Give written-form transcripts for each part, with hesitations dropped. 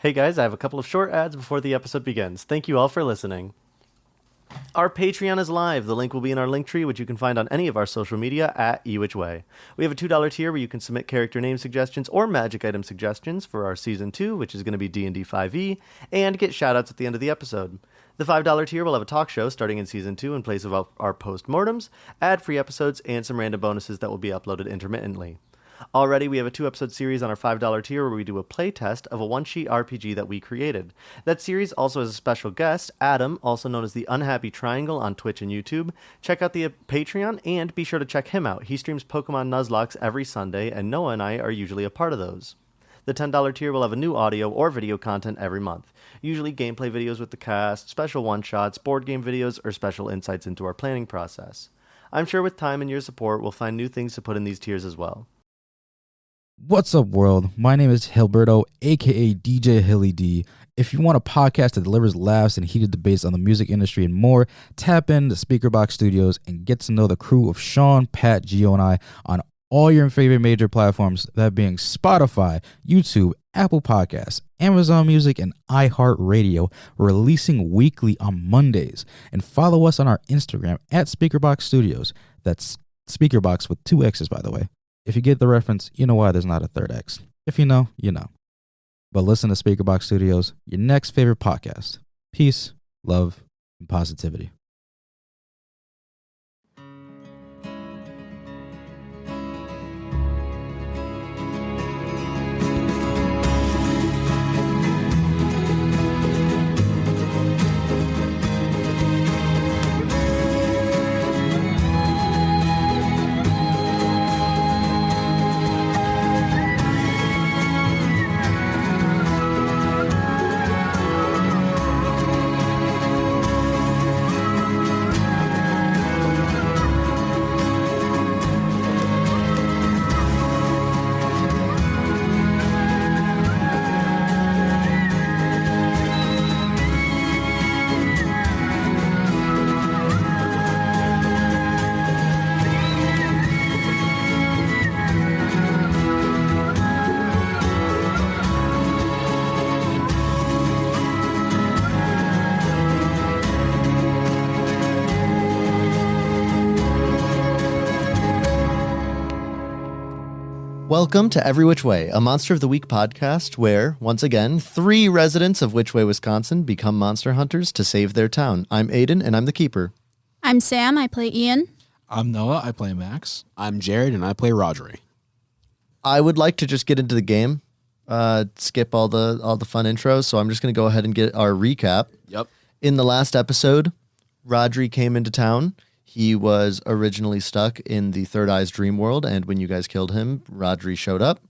Hey guys, I have a couple of short ads before the episode begins. Thank you all for listening. Our Patreon is live. The link will be in our link tree, which you can find on any of our social media at eWhich We have a $2 tier where you can submit character name suggestions or magic item suggestions for our Season 2, which is going to be D&D 5e, and get shoutouts at the end of the episode. The $5 tier will have a talk show starting in Season 2 in place of our post-mortems, ad-free episodes, and some random bonuses that will be uploaded intermittently. Already, we have a 2-episode series on our $5 tier where we do a playtest of a one-sheet RPG that we created. That series also has a special guest, Adam, also known as the Unhappy Triangle on Twitch and YouTube. Check out the Patreon, and be sure to check him out. He streams Pokemon Nuzlocke every Sunday, and Noah and I are usually a part of those. The $10 tier will have a new audio or video content every month, usually gameplay videos with the cast, special one-shots, board game videos, or special insights into our planning process. I'm sure with time and your support, we'll find new things to put in these tiers as well. What's up, world? My name is Hilberto, aka DJ Hilly D. If you want a podcast that delivers laughs and heated debates on the music industry and more, tap in to Speakerbox Studios and get to know the crew of Sean, Pat, Gio, and I on all your favorite major platforms, that being Spotify, YouTube, Apple Podcasts, Amazon Music, and iHeartRadio, releasing weekly on Mondays. And follow us on our Instagram at Speakerbox Studios. That's Speakerbox with 2 X's, by the way. If you get the reference, you know why there's not a third X. If you know, you know. But listen to Speakerbox Studios, your next favorite podcast. Peace, love, and positivity. Welcome to Every Which Way, a Monster of the Week podcast where, once again, 3 residents of Which Way, Wisconsin become monster hunters to save their town. I'm Aiden, and I'm the keeper. I'm Sam, I play Ian. I'm Noah, I play Max. I'm Jared, and I play Rhodri. I would like to just get into the game, skip all the fun intros, so I'm just going to go ahead and get our recap. Yep. In the last episode, Rhodri came into town. He was originally stuck in the Third Eye's dream world, and when you guys killed him, Rhodri showed up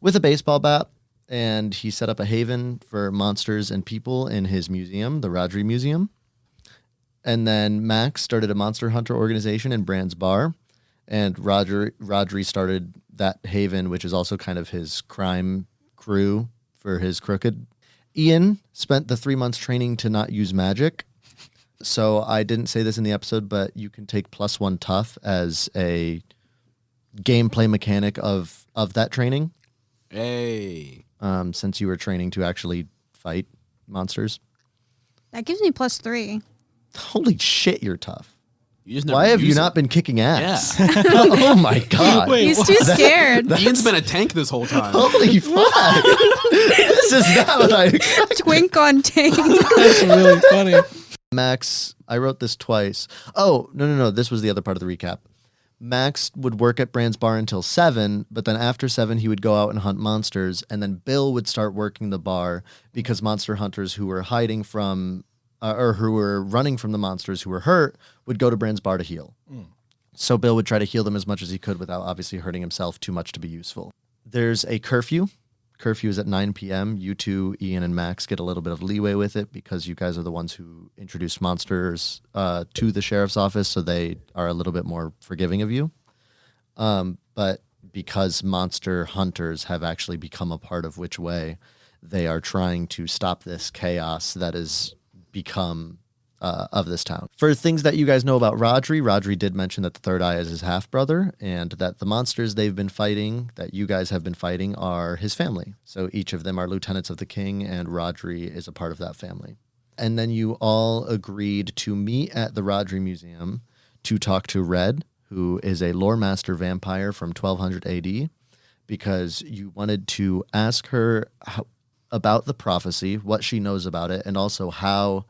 with a baseball bat, and he set up a haven for monsters and people in his museum, the Rhodri Museum. And then Max started a monster hunter organization in Brand's Bar, and Rhodri started that haven, which is also kind of his crime crew for his crooked. Ian spent the 3 months training to not use magic. So I didn't say this in the episode, but you can take +1 tough as a gameplay mechanic of that training. Hey. Since you were training to actually fight monsters. That gives me +3. Holy shit, you're tough. You just never Why have you use not it. been kicking ass? Yeah. Oh my god. He's too scared. Ian's been a tank this whole time. Holy fuck. This is not what I Twink on tank. That's really funny. Max, I wrote this twice. Oh, no. This was the other part of the recap. Max would work at Brand's Bar until 7, but then after 7, he would go out and hunt monsters, and then Bill would start working the bar because monster hunters who were hiding from, or who were running from the monsters who were hurt would go to Brand's Bar to heal. So Bill would try to heal them as much as he could without obviously hurting himself too much to be useful. There's a curfew. Curfew is at 9 p.m. You two, Ian and Max, get a little bit of leeway with it because you guys are the ones who introduced monsters to the sheriff's office, so they are a little bit more forgiving of you. But because monster hunters have actually become a part of Which Way, they are trying to stop this chaos that has become of this town. For things that you guys know about Rhodri did mention that the third eye is his half-brother, and that the monsters they've been fighting, that you guys have been fighting, are his family. So each of them are lieutenants of the king, and Rhodri is a part of that family. And then you all agreed to meet at the Rhodri Museum to talk to Red, who is a lore master vampire from 1200 AD, because you wanted to ask her about the prophecy, what she knows about it, and also how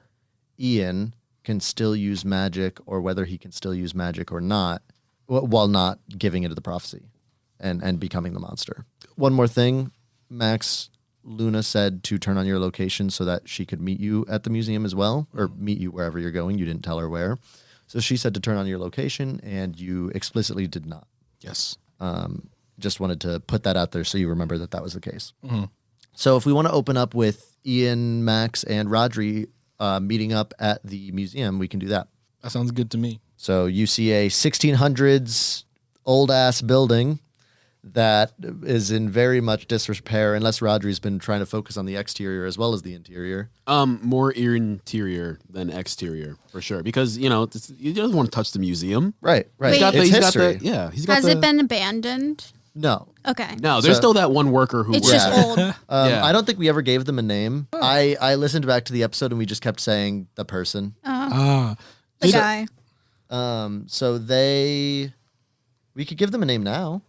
Ian can still use magic, or whether he can still use magic or not, while not giving into the prophecy and becoming the monster. One more thing, Max, Luna said to turn on your location so that she could meet you at the museum as well, or meet you wherever you're going. You didn't tell her where. So she said to turn on your location, and you explicitly did not. Yes. Just wanted to put that out there so you remember that that was the case. Mm-hmm. So if we want to open up with Ian, Max, and Rhodri meeting up at the museum, we can do that. That sounds good to me. So you see a 1600s old-ass building that is in very much disrepair, unless Rhodri's been trying to focus on the exterior as well as the interior. More interior than exterior, for sure. Because, you know, you don't want to touch the museum. Right. Wait. It's history. He's got Has it been abandoned? No. Okay. No, there's So- still that one worker who It's works just there. old. Yeah. I don't think we ever gave them a name. I listened back to the episode and we just kept saying the person. Ah, The So- guy. So we could give them a name now.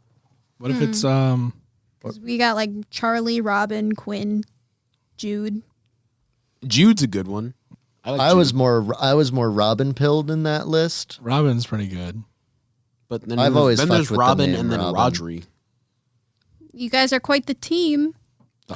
what if it's 'Cause we got like Charlie, Robin, Quinn, Jude. Jude's a good one. Like I Jude. was more Robin pilled in that list. Robin's pretty good. But then I've there's, always then fucked there's with the Robin name and then Robin. Rodri. You guys are quite the team.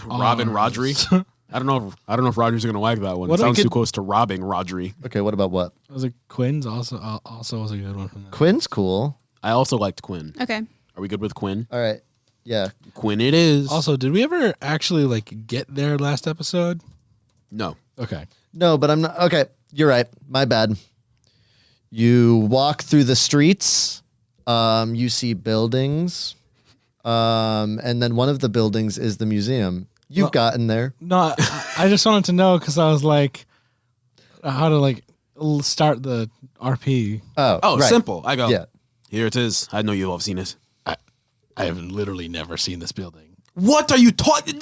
Robin Rodri. I don't know if Rodri's gonna like that one. What It I sounds too could- close to robbing Rodri. Okay, what about what? Was it Quinn's also was a good one from that. Quinn's cool. I also liked Quinn. Okay. Are we good with Quinn? All right. Yeah. Quinn it is. Also, did we ever actually like get there last episode? No. Okay. No, but I'm not. Okay, you're right. My bad. You walk through the streets. You see buildings. And then one of the buildings is the museum. You've Well- gotten there. No, I just wanted to know because I was like, how to like start the RP. Oh, right. simple. I go. Yeah. Here it is. I know you all have seen it. I have literally never seen this building. What are you talking?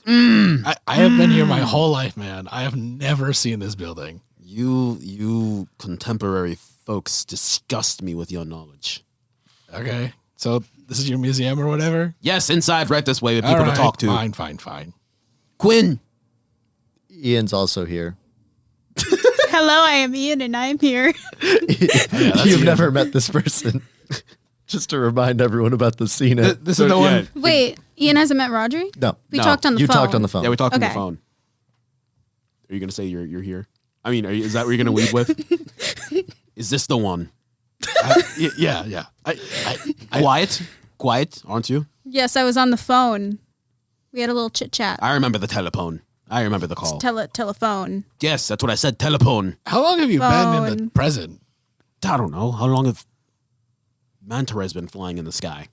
I have been here my whole life, man. I have never seen this building. You contemporary folks disgust me with your knowledge. Okay. So this is your museum or whatever? Yes, inside, right this way, with people All to right, talk to. Fine. Quinn. Ian's also here. Hello, I am Ian and I am here. You've never met this person. Just to remind everyone about the scene. This is the one. Wait, Ian hasn't met Rodri? No. We No, talked on the You phone. talked on the phone. Yeah, we talked on the Okay. phone. Are you gonna say you're here? I mean, is that what you're gonna lead with? Is this the one? Yeah. Quiet, aren't you? Yes, I was on the phone. We had a little chit chat. I remember the telephone. I remember the call. Telephone. Yes, that's what I said. Telephone. How long have you been in the Phone. present? I don't know. How long have Manta Ray's been flying in the sky?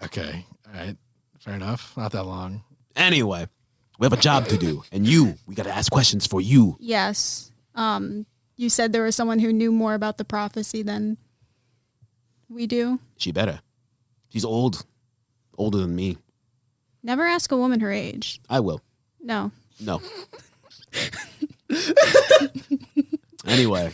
Okay. All right. Fair enough. Not that long. Anyway, we have a job to do, and we got to ask questions for you. Yes. You said there was someone who knew more about the prophecy than we do. She better. She's older than me. Never ask a woman her age. I will. No. No. Anyway,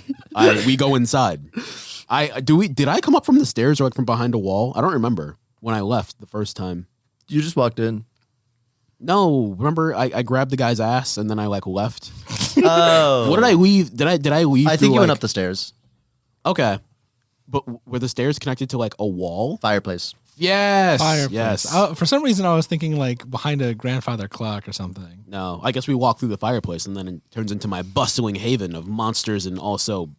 we go inside. Did I come up from the stairs or like from behind a wall? I don't remember when I left the first time. You just walked in. No, remember I grabbed the guy's ass and then I like left. Oh. What did I leave? Did I leave? I think through, you went like- up the stairs. Okay, but were the stairs connected to like a wall? Fireplace. Yes. Fireplace. Yes. For some reason, I was thinking like behind a grandfather clock or something. No, I guess we walk through the fireplace and then it turns into my bustling haven of monsters and also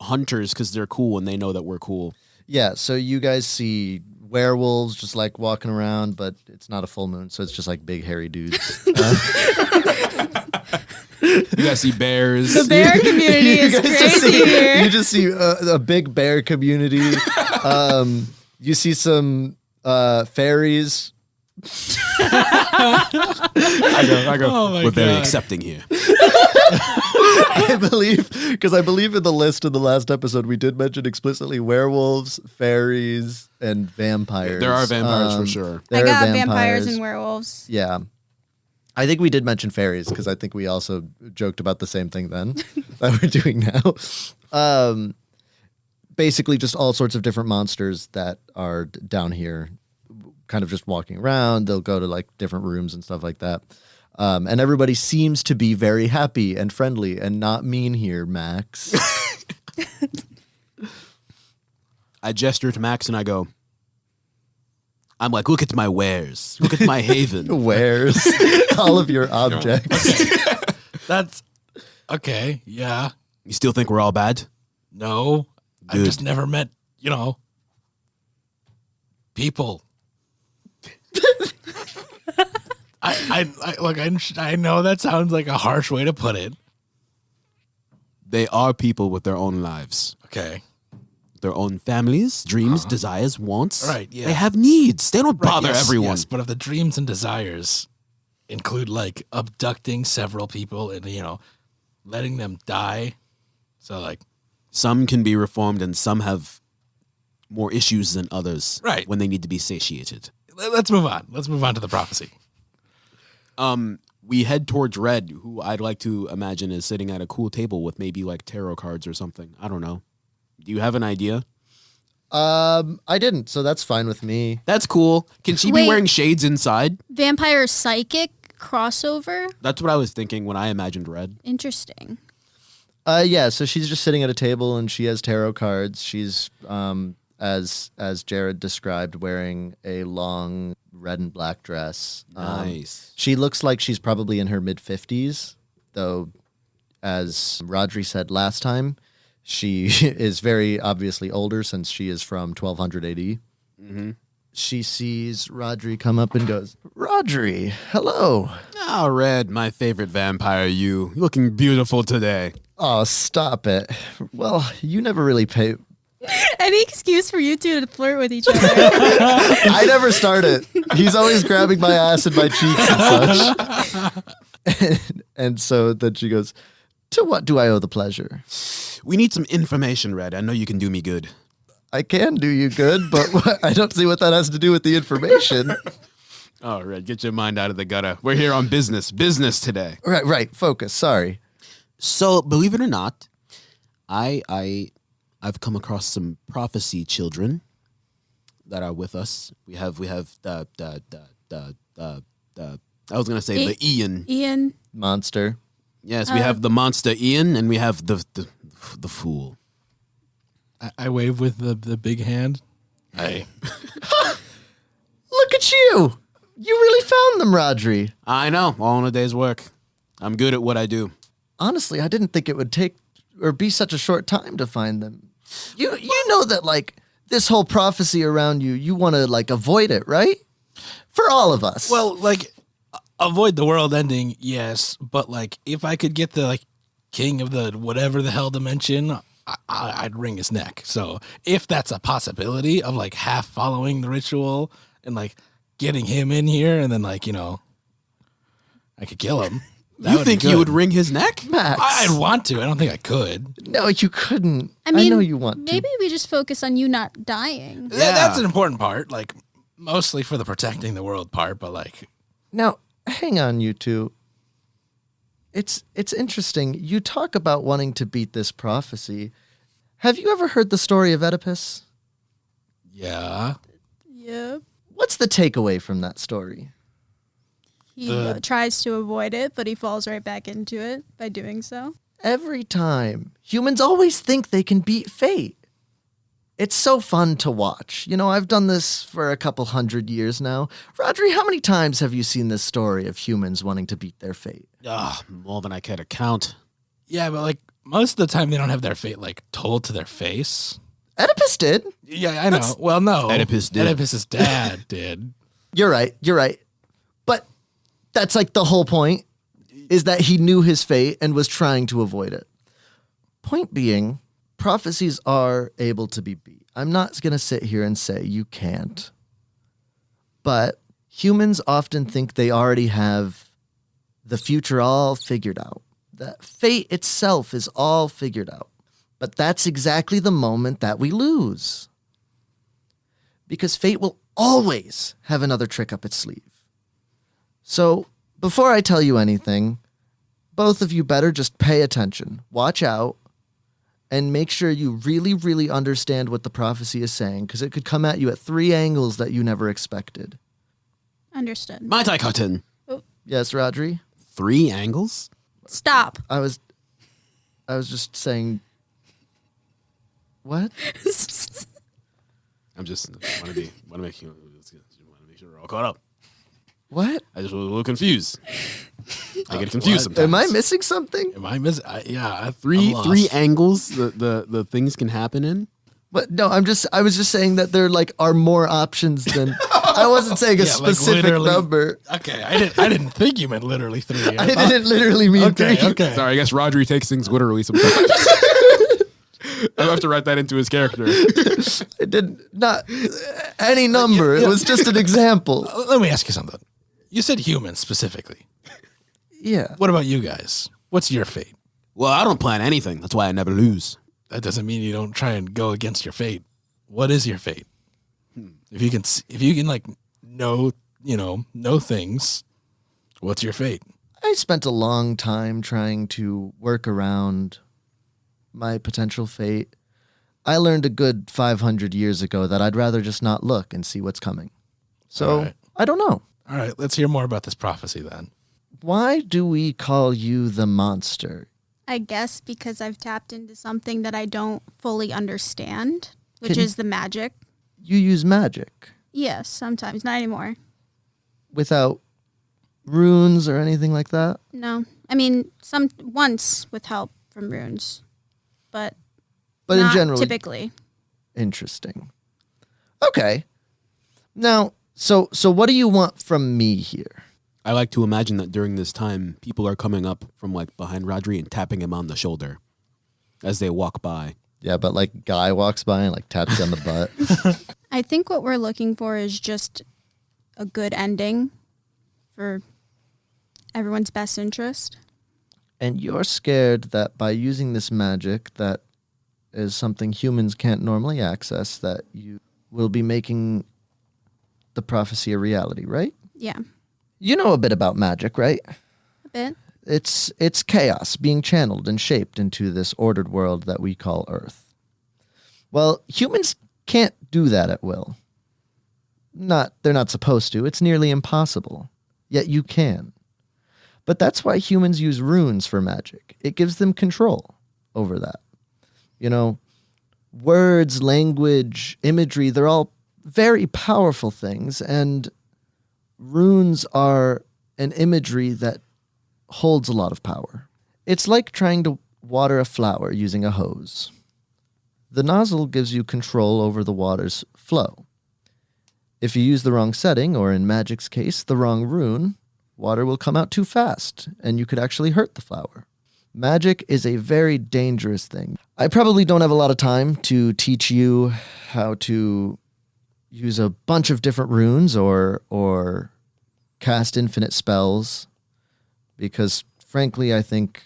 hunters because they're cool and they know that we're cool. Yeah, so you guys see werewolves just like walking around, but it's not a full moon, so it's just like big hairy dudes. You guys see bears. The bear community is You guys just crazy see- here. You just see a big bear community. You see some fairies. I go. Oh my We're very God. accepting here. I believe in the list in the last episode we did mention explicitly werewolves, fairies, and vampires. There are vampires for sure. I got vampires and werewolves. Yeah. I think we did mention fairies because I think we also joked about the same thing then that we're doing now. Basically just all sorts of different monsters that are down here kind of just walking around. They'll go to like different rooms and stuff like that. And everybody seems to be very happy and friendly and not mean here, Max. I gesture to Max and I go, I'm like, look at my wares. Look at my haven. Wares. All of your objects. That's okay. Yeah. You still think we're all bad? No. Good. I've just never met, people. I know that sounds like a harsh way to put it. They are people with their own lives. Okay. Their own families, dreams, desires, wants. Right, yeah. They have needs. They don't bother everyone. Yes, but if the dreams and desires include like abducting several people and letting them die, so like Some can be reformed and some have more issues than others. Right. When they need to be satiated. let's move on. Let's move on to the prophecy. We head towards Red, who I'd like to imagine is sitting at a cool table with maybe like tarot cards or something. I don't know. Do you have an idea? I didn't, so that's fine with me. That's cool. Can she Wait. be wearing shades inside? Vampire psychic crossover. That's what I was thinking when I imagined Red. Interesting. Yeah, so she's just sitting at a table and she has tarot cards. She's as Jared described, wearing a long red and black dress. Nice. She looks like she's probably in her mid-50s, though, as Rhodri said last time, she is very obviously older since she is from 1200 AD. Mm-hmm. She sees Rhodri come up and goes, Rhodri, hello. Oh, Red, my favorite vampire, you. Looking beautiful today. Oh, stop it. Well, you never really pay... Any excuse for you two to flirt with each other. I never start it. He's always grabbing my ass and my cheeks and such. And so then she goes, to what do I owe the pleasure? We need some information, Red. I know you can do me good. I can do you good, but I don't see what that has to do with the information. Oh, Red, get your mind out of the gutter. We're here on business. Business today. Right. Focus. Sorry. So, believe it or not, I've come across some prophecy children that are with us. We have the I was gonna say the Ian. Monster. Yes, we have the monster Ian, and we have the fool. I wave with the big hand. Hey. Look at you. You really found them, Rhodri. I know, all in a day's work. I'm good at what I do. Honestly, I didn't think it would take or be such a short time to find them. You know that like this whole prophecy around you want to like avoid it, right? For all of us. Well, like avoid the world ending, yes, but like if I could get the like king of the whatever the hell dimension, I'd wring his neck. So if that's a possibility of like half following the ritual and like getting him in here and then like I could kill him. That You would be think you good. would wring his neck? Max. I'd want to. I don't think I could. No, you couldn't. I mean, know you want to. maybe we just focus on you not dying. Yeah, that's an important part. Like mostly for the protecting the world part, but like Now, hang on, you two. It's interesting. You talk about wanting to beat this prophecy. Have you ever heard the story of Oedipus? yeah. Yep. What's the takeaway from that story? He tries to avoid it, but he falls right back into it by doing so. Every time, humans always think they can beat fate. It's so fun to watch. You know, I've done this for a couple 100 years now. Rhodri, how many times have you seen this story of humans wanting to beat their fate? More than I care to count. Yeah, but like most of the time they don't have their fate like told to their face. Oedipus did. Yeah, I know. Well, no. Oedipus did. Oedipus's dad did. You're right. But that's like the whole point, is that he knew his fate and was trying to avoid it. Point being, prophecies are able to be beat. I'm not going to sit here and say you can't. But humans often think they already have the future all figured out. that fate itself is all figured out. But that's exactly the moment that we lose. Because fate will always have another trick up its sleeve. So, before I tell you anything, both of you better just pay attention, watch out, and make sure you really, really understand what the prophecy is saying, because it could come at you at 3 angles that you never expected. Understood. My Cotton. Yes, Rhodri? 3 angles? Stop. I was just saying... What? I'm just want to make sure we're all caught up. What? I just was a little confused. I get confused sometimes. Am I missing something? Am I missing? Yeah, Three angles the things can happen in? But no, I was just saying that there are more options than I wasn't saying a Yeah, like specific literally- number. Okay, I didn't think you meant literally 3. I didn't literally mean Okay, 3. okay. Sorry, I guess Rhodri takes things literally sometimes. I have to write that into his character. It did not any number. yeah. It was just an example. Let me ask you something. You said humans specifically. Yeah. What about you guys? What's your fate? Well, I don't plan anything. That's why I never lose. That doesn't mean you don't try and go against your fate. What is your fate? If you can like know things, what's your fate? I spent a long time trying to work around my potential fate. I learned a good 500 years ago that I'd rather just not look and see what's coming. So, All right. I don't know. All right, let's hear more about this prophecy then. Why do we call you the monster? I guess because I've tapped into something that I don't fully understand, which Can- is the magic. You use magic Yes, sometimes. Not anymore. without runes or anything like that? No. I mean, once with help from runes, but But in not general, typically. interesting. Okay. Now, so what do you want from me here? I like to imagine that during this time, people are coming up from like behind Rhodri and tapping him on the shoulder as they walk by. Yeah, but like guy walks by and like taps you on the butt. I think what we're looking for is just a good ending for everyone's best interest. And you're scared that by using this magic that is something humans can't normally access, that you will be making the prophecy a reality, right? Yeah, You know a bit about magic, right? a bit. It's chaos being channeled and shaped into this ordered world that we call Earth. Well, humans can't do that at will. They're not supposed to. It's nearly impossible. Yet you can. But that's why humans use runes for magic. It gives them control over that. You know, words, language, imagery, they're all very powerful things, and runes are an imagery that holds a lot of power. It's like trying to water a flower using a hose. The nozzle gives you control over the water's flow. If you use the wrong setting, or in magic's case, the wrong rune, water will come out too fast, and you could actually hurt the flower. Magic is a very dangerous thing. I probably don't have a lot of time to teach you how to use a bunch of different runes or cast infinite spells, because frankly, I think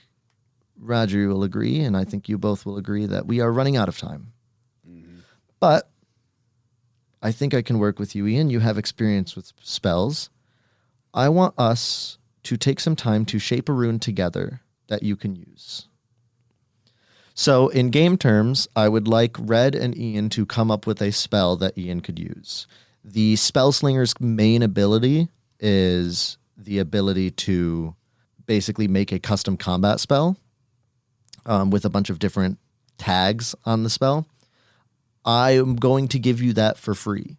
Roger will agree, and I think you both will agree, that we are running out of time. Mm-hmm. But I think I can work with you, Ian. You have experience with spells. I want us to take some time to shape a rune together that you can use. So in game terms, I would like Red and Ian to come up with a spell that Ian could use. The Spellslinger's main ability is the ability to basically make a custom combat spell with a bunch of different tags on the spell. I am going to give you that for free.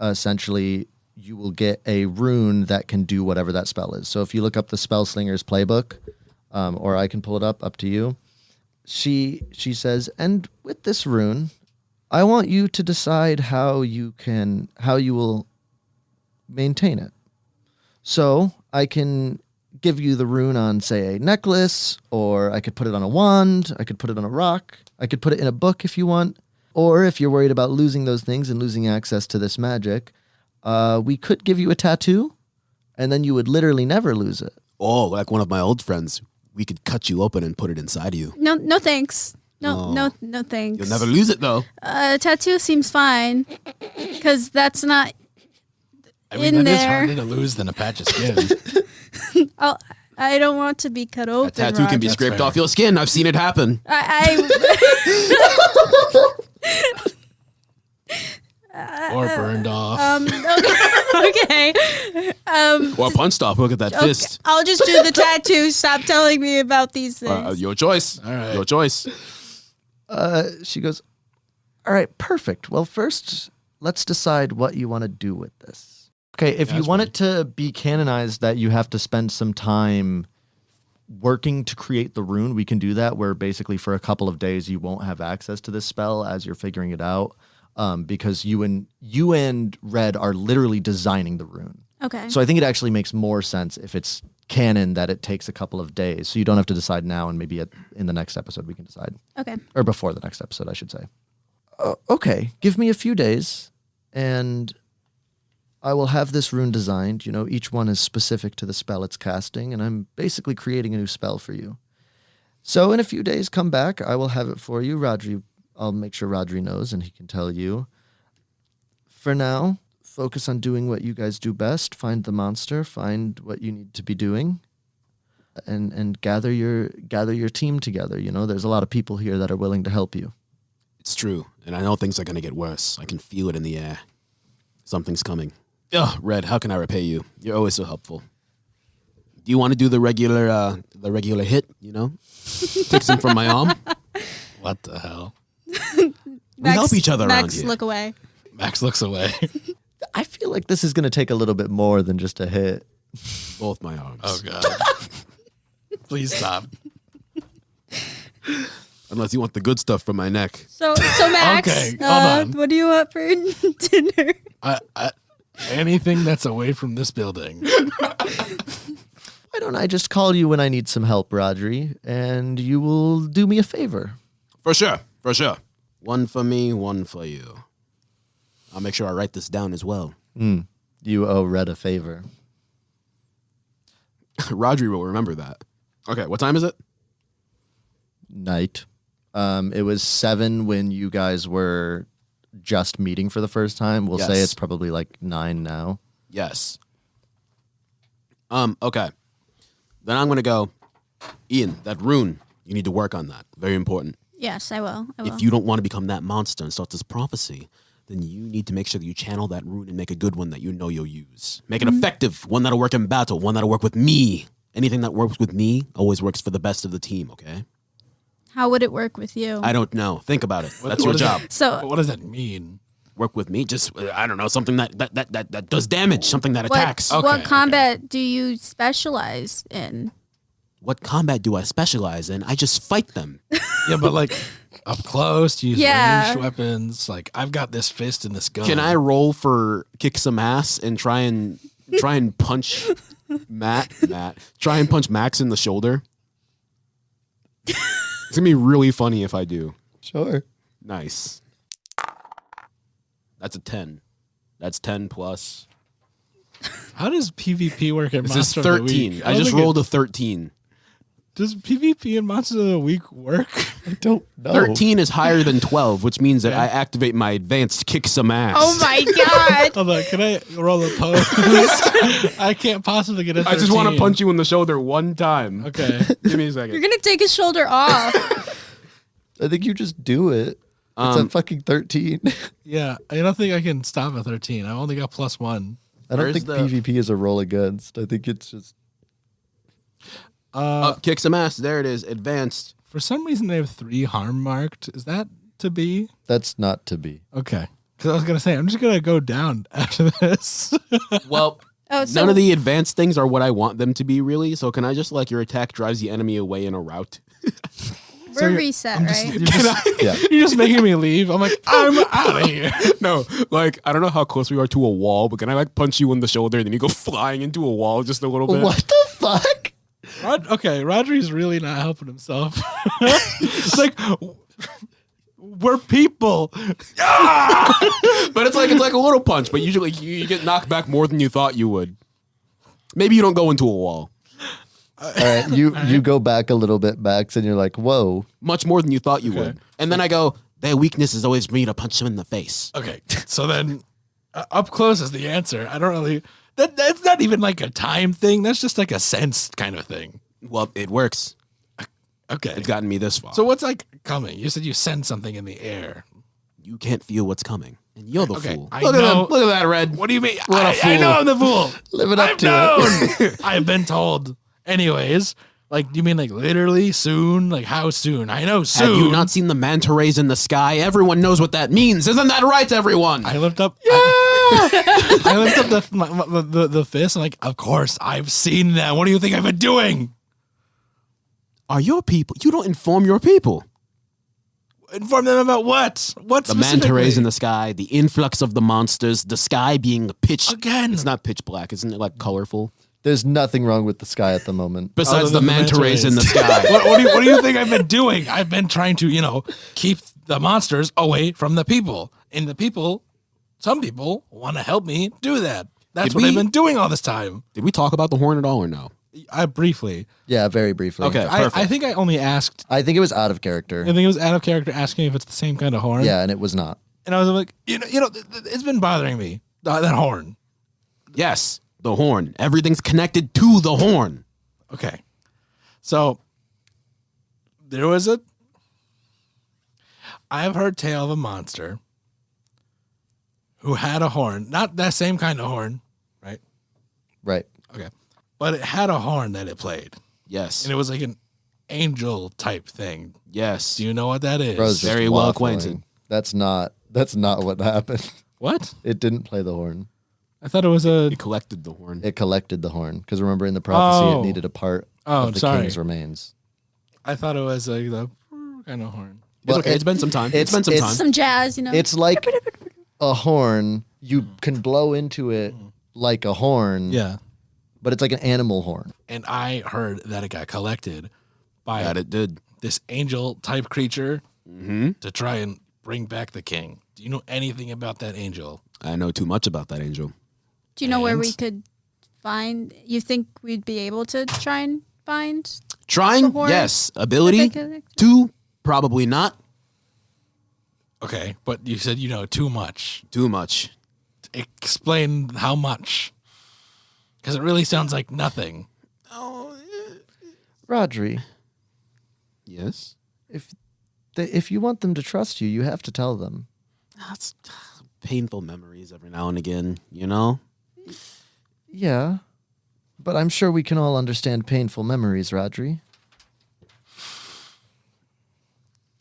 Essentially, you will get a rune that can do whatever that spell is. So if you look up the Spellslinger's playbook, or I can pull it up to you, she says, and with this rune, I want you to decide how you will maintain it. So I can give you the rune on, say, a necklace, or I could put it on a wand, I could put it on a rock, I could put it in a book if you want, or if you're worried about losing those things and losing access to this magic, we could give you a tattoo, and then you would literally never lose it. Oh, like one of my old friends. We could cut you open and put it inside you. No thanks. Oh. No thanks. You'll never lose it, though. Tattoo seems fine, because that's not I mean, in that is there. harder to lose than a patch of skin. I don't want to be cut open. A tattoo can be Roger. scraped fair. off your skin. I've seen it happen. Or burned off. Okay. Or punched off. Look at that Okay, fist. I'll just do the tattoo. Stop telling me about these things. Your choice. All right. Your choice. She goes, all right, perfect. Well, first, let's decide what you want to do with this. Okay, if you that's want fine. it to be canonized that you have to spend some time working to create the rune, we can do that, where basically for a couple of days you won't have access to this spell as you're figuring it out, because you and Red are literally designing the rune. Okay. So I think it actually makes more sense if it's canon that it takes a couple of days. So you don't have to decide now, and maybe in the next episode we can decide. Okay. Or before the next episode, I should say. Okay, give me a few days, and I will have this rune designed. You know, each one is specific to the spell it's casting, and I'm basically creating a new spell for you. So in a few days, come back. I will have it for you. Rhodri, I'll make sure Rhodri knows, and he can tell you. For now, focus on doing what you guys do best. Find the monster. Find what you need to be doing. And gather your team together. You know, there's a lot of people here that are willing to help you. It's true. And I know things are going to get worse. I can feel it in the air. Something's coming. Ugh, Red, how can I repay you? You're always so helpful. Do you want to do the regular hit, you know? Take some from my arm. What the hell? We help each other around Max, here. look away. Max looks away. I feel like this is going to take a little bit more than just a hit. Both my arms. Oh, God. Please stop. Unless you want the good stuff from my neck. So Max, Okay, hold on. what do you want for dinner? Anything that's away from this building. Why don't I just call you when I need some help, Rhodri, and you will do me a favor? For sure. For sure. One for me, one for you. I'll make sure I write this down as well. You owe Red a favor. Rhodri will remember that. Okay, what time is it? Night. It was 7 when you guys were just meeting for the first time. We'll say Yes. it's probably like 9 now. Yes. Okay. Then I'm gonna go. Ian, that rune, you need to work on that. Very important. Yes, I will. If you don't want to become that monster and start this prophecy, then you need to make sure that you channel that rune and make a good one that you know you'll use. Make it effective, one that'll work in battle, one that'll work with me. Anything that works with me always works for the best of the team, okay? How would it work with you? I don't know. Think about it. That's What your does job. So What does that mean? Work with me. Just, I don't know, something that does damage, something that attacks. what Okay, combat do you specialize in? What combat do I specialize in? I just fight them. Yeah, but like up close, use Yeah. ranged weapons. Like I've got this fist and this gun. Can I roll for kick some ass and try and punch try and punch Max in the shoulder? It's gonna be really funny if I do. Sure. Nice. That's a 10. That's 10 plus. How does PvP work in This is Monster of the 13. Week? I don't just think rolled a 13. Does PvP in Monster of the Week work? I don't know. 13 is higher than 12, which means that I activate my advanced kick some ass. Oh my god! Hold on, can I roll a pose? I can't possibly get a 13. I just want to punch you in the shoulder one time. Okay. Give me a You're second. gonna take his shoulder off. I think you just do it. It's a fucking 13. Yeah, I don't think I can stop a 13. I've only got +1. I don't Where's think the- PvP is a roll against. I think it's just... Kick some ass. There it is. Advanced. For some reason, they have 3 harm marked. Is that to be? That's not to be. Okay. Because I was going to say, I'm just going to go down after this. Well, Oh, so none of the advanced things are what I want them to be, really. So can I just, like, your attack drives the enemy away in a route? we're you're- reset, I'm just- right? You're just, Yeah. you're just making me leave. I'm like, I'm out of here. No, like, I don't know how close we are to a wall, but can I, like, punch you in the shoulder and then you go flying into a wall just a little bit? What the fuck? Okay, Rhodri's really not helping himself. It's like, we're people. But it's like a little punch, but usually you get knocked back more than you thought you would. Maybe you don't go into a wall. All right, you go back a little bit, Max, and you're like, whoa. Much more than you thought you Okay. would. And then I go, their weakness is always me to punch them in the face. Okay, so then up close is the answer. I don't really. That's not even like a time thing. That's just like a sense kind of thing. Well, it works. Okay. It's gotten me this far. So what's like coming? You said you sense something in the air. You can't feel what's coming. And you're the Okay, fool. I Look know- at that. Look at that, Red. What do you mean? What a I fool. know I'm the fool. Living up I've to known. it. I've been told. Anyways, like, do you mean like literally soon? Like how soon? I know soon. Have you not seen the manta rays in the sky? Everyone knows what that means. Isn't that right, everyone? I lift up. I lift up the fist. I'm like, of course I've seen that. What do you think I've been doing? Are your people? You don't inform your people. Inform them about what? What The manta rays in the sky, the influx of the monsters, the sky being pitch. Again. It's not pitch black, isn't it? Like colorful. There's nothing wrong with the sky at the moment. Besides Other the than manta rays in the sky. what do you think I've been doing? I've been trying to, keep the monsters away from the people. And the people, some people want to help me do that. That's Did what we- I've been doing all this time. Did we talk about the horn at all or no? I briefly. Yeah, very briefly. Okay. I Perfect. think I only asked. I think it was out of character. I think it was out of character asking if it's the same kind of horn. Yeah, and it was not. And I was like, it's been bothering me. That horn. Yes, the horn. Everything's connected to the horn. Okay. So there was I've heard tale of a monster who had a horn, not that same kind of horn, right? Right. Okay. But it had a horn that it played. Yes. And it was like an angel type thing. Yes. Do you know what that is? Bro's just Very well waffling. acquainted. That's not what happened. What? It didn't play the horn. I thought it was a It collected the horn. It collected the horn. Because remember in the prophecy, Oh. it needed a part Oh, of the sorry. king's remains. I thought it was like the kind of horn. It's Well, okay. It's been some time. It's been some it's- time. Some jazz, It's like a horn. You can blow into it like a horn, Yeah. but it's like an animal horn. And I heard that it got collected by That it did. this angel type creature Mm-hmm. to try and bring back the king. Do you know anything about that angel? I know too much about that angel. Do you know where we And? could find? You think we'd be able to try and find? Trying, The horn? yes. Ability, Could- two, probably not. Okay, but you said you know too much. Too much. Explain how much. Because it really sounds like nothing. Rhodri, Yes. if you want them to trust you, you have to tell them. That's painful memories every now and again, you know? Yeah, but I'm sure we can all understand painful memories, Rhodri.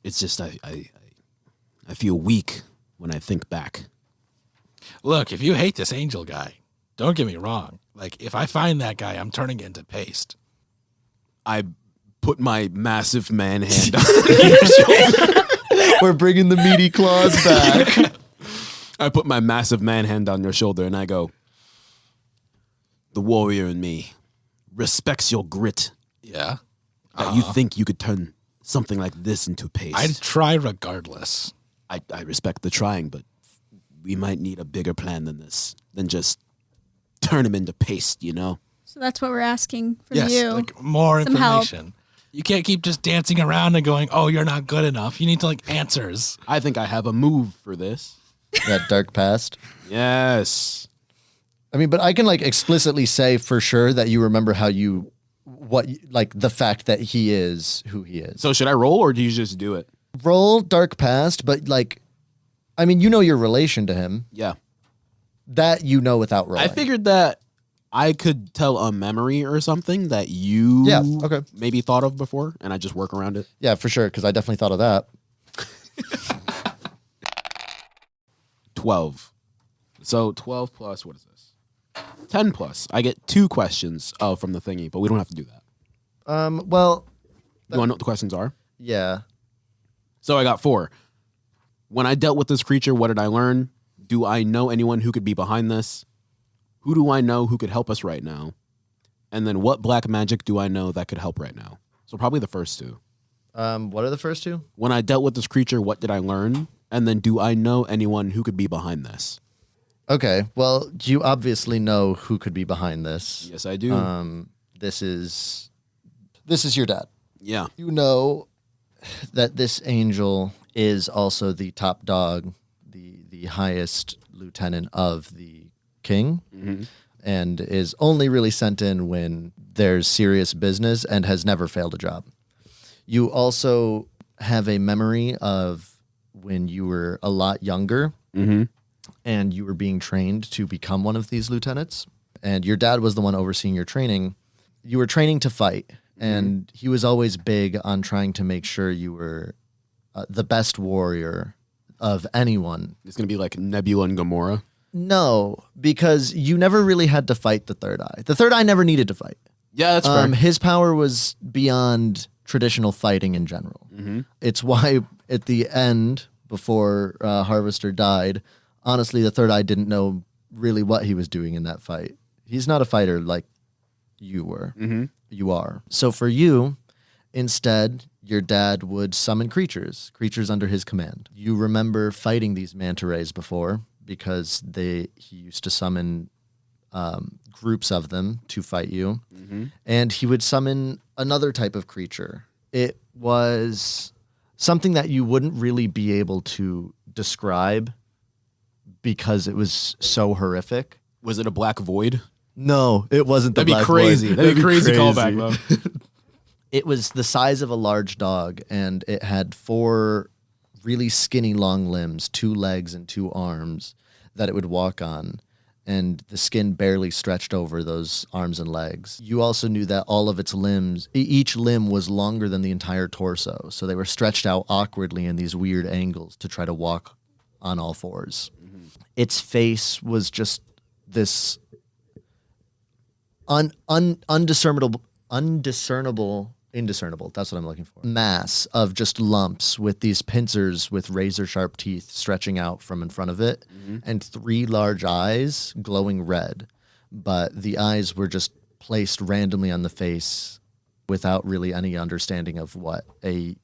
It's just I feel weak when I think back. Look, if you hate this angel guy, don't get me wrong. Like, if I find that guy, I'm turning it into paste. I put my massive man hand on. We're bringing the meaty claws back. I put my massive man hand on your shoulder and I go, the warrior in me respects your grit. Yeah. That you think you could turn something like this into paste. I'd try regardless. I respect the trying, but we might need a bigger plan than this, than just turn him into paste, you know? So that's what we're asking from Yes, you. like more Some help. information. You can't keep just dancing around and going, oh, you're not good enough. You need to like answers. I think I have a move for this. That dark past. Yes. I mean, but I can like explicitly say for sure that you remember like the fact that he is who he is. So should I roll or do you just do it? Roll dark past, but like, I mean, you know your relation to him. Yeah. That you know without rolling. I figured that I could tell a memory or something that you Yeah, okay. maybe thought of before and I just work around it. Yeah, for sure, because I definitely thought of that. 12. So 12 plus, what is this? 10 plus. I get 2 questions from the thingy, but we don't have to do that. Well, You want to know what the questions are? yeah. So I got 4. When I dealt with this creature, what did I learn? Do I know anyone who could be behind this? Who do I know who could help us right now? And then what black magic do I know that could help right now? So probably the first 2. What are the first 2? When I dealt with this creature, what did I learn? And then do I know anyone who could be behind this? Okay, well, you obviously know who could be behind this. Yes, I do. This is This is your dad. Yeah. You know that this angel is also the top dog, the highest lieutenant of the king, and is only really sent in when there's serious business and has never failed a job. You also have a memory of when you were a lot younger and you were being trained to become one of these lieutenants, and your dad was the one overseeing your training. You were training to fight, and he was always big on trying to make sure you were the best warrior of anyone. It's going to be like Nebula and Gamora. No, because you never really had to fight the third eye. The third eye never needed to fight. Yeah, that's fair. His power was beyond traditional fighting in general. It's why at the end, before Harvester died, honestly, the third eye didn't know really what he was doing in that fight. He's not a fighter like you were. You are. So for you, instead, your dad would summon creatures under his command. You remember fighting these manta rays before because he used to summon groups of them to fight you. And he would summon another type of creature. It was something that you wouldn't really be able to describe because it was so horrific. Was it a black void? No, it wasn't the That'd be black crazy. void. That'd be crazy callback, though. It was the size of a large dog, and it had 4 really skinny long limbs, 2 legs and 2 arms that it would walk on, and the skin barely stretched over those arms and legs. You also knew that all of its limbs, each limb was longer than the entire torso, so they were stretched out awkwardly in these weird angles to try to walk on all 4s. Its face was just this indiscernible, that's what I'm looking for, mass of just lumps with these pincers with razor sharp teeth stretching out from in front of it, and 3 large eyes glowing red, but the eyes were just placed randomly on the face without really any understanding of what a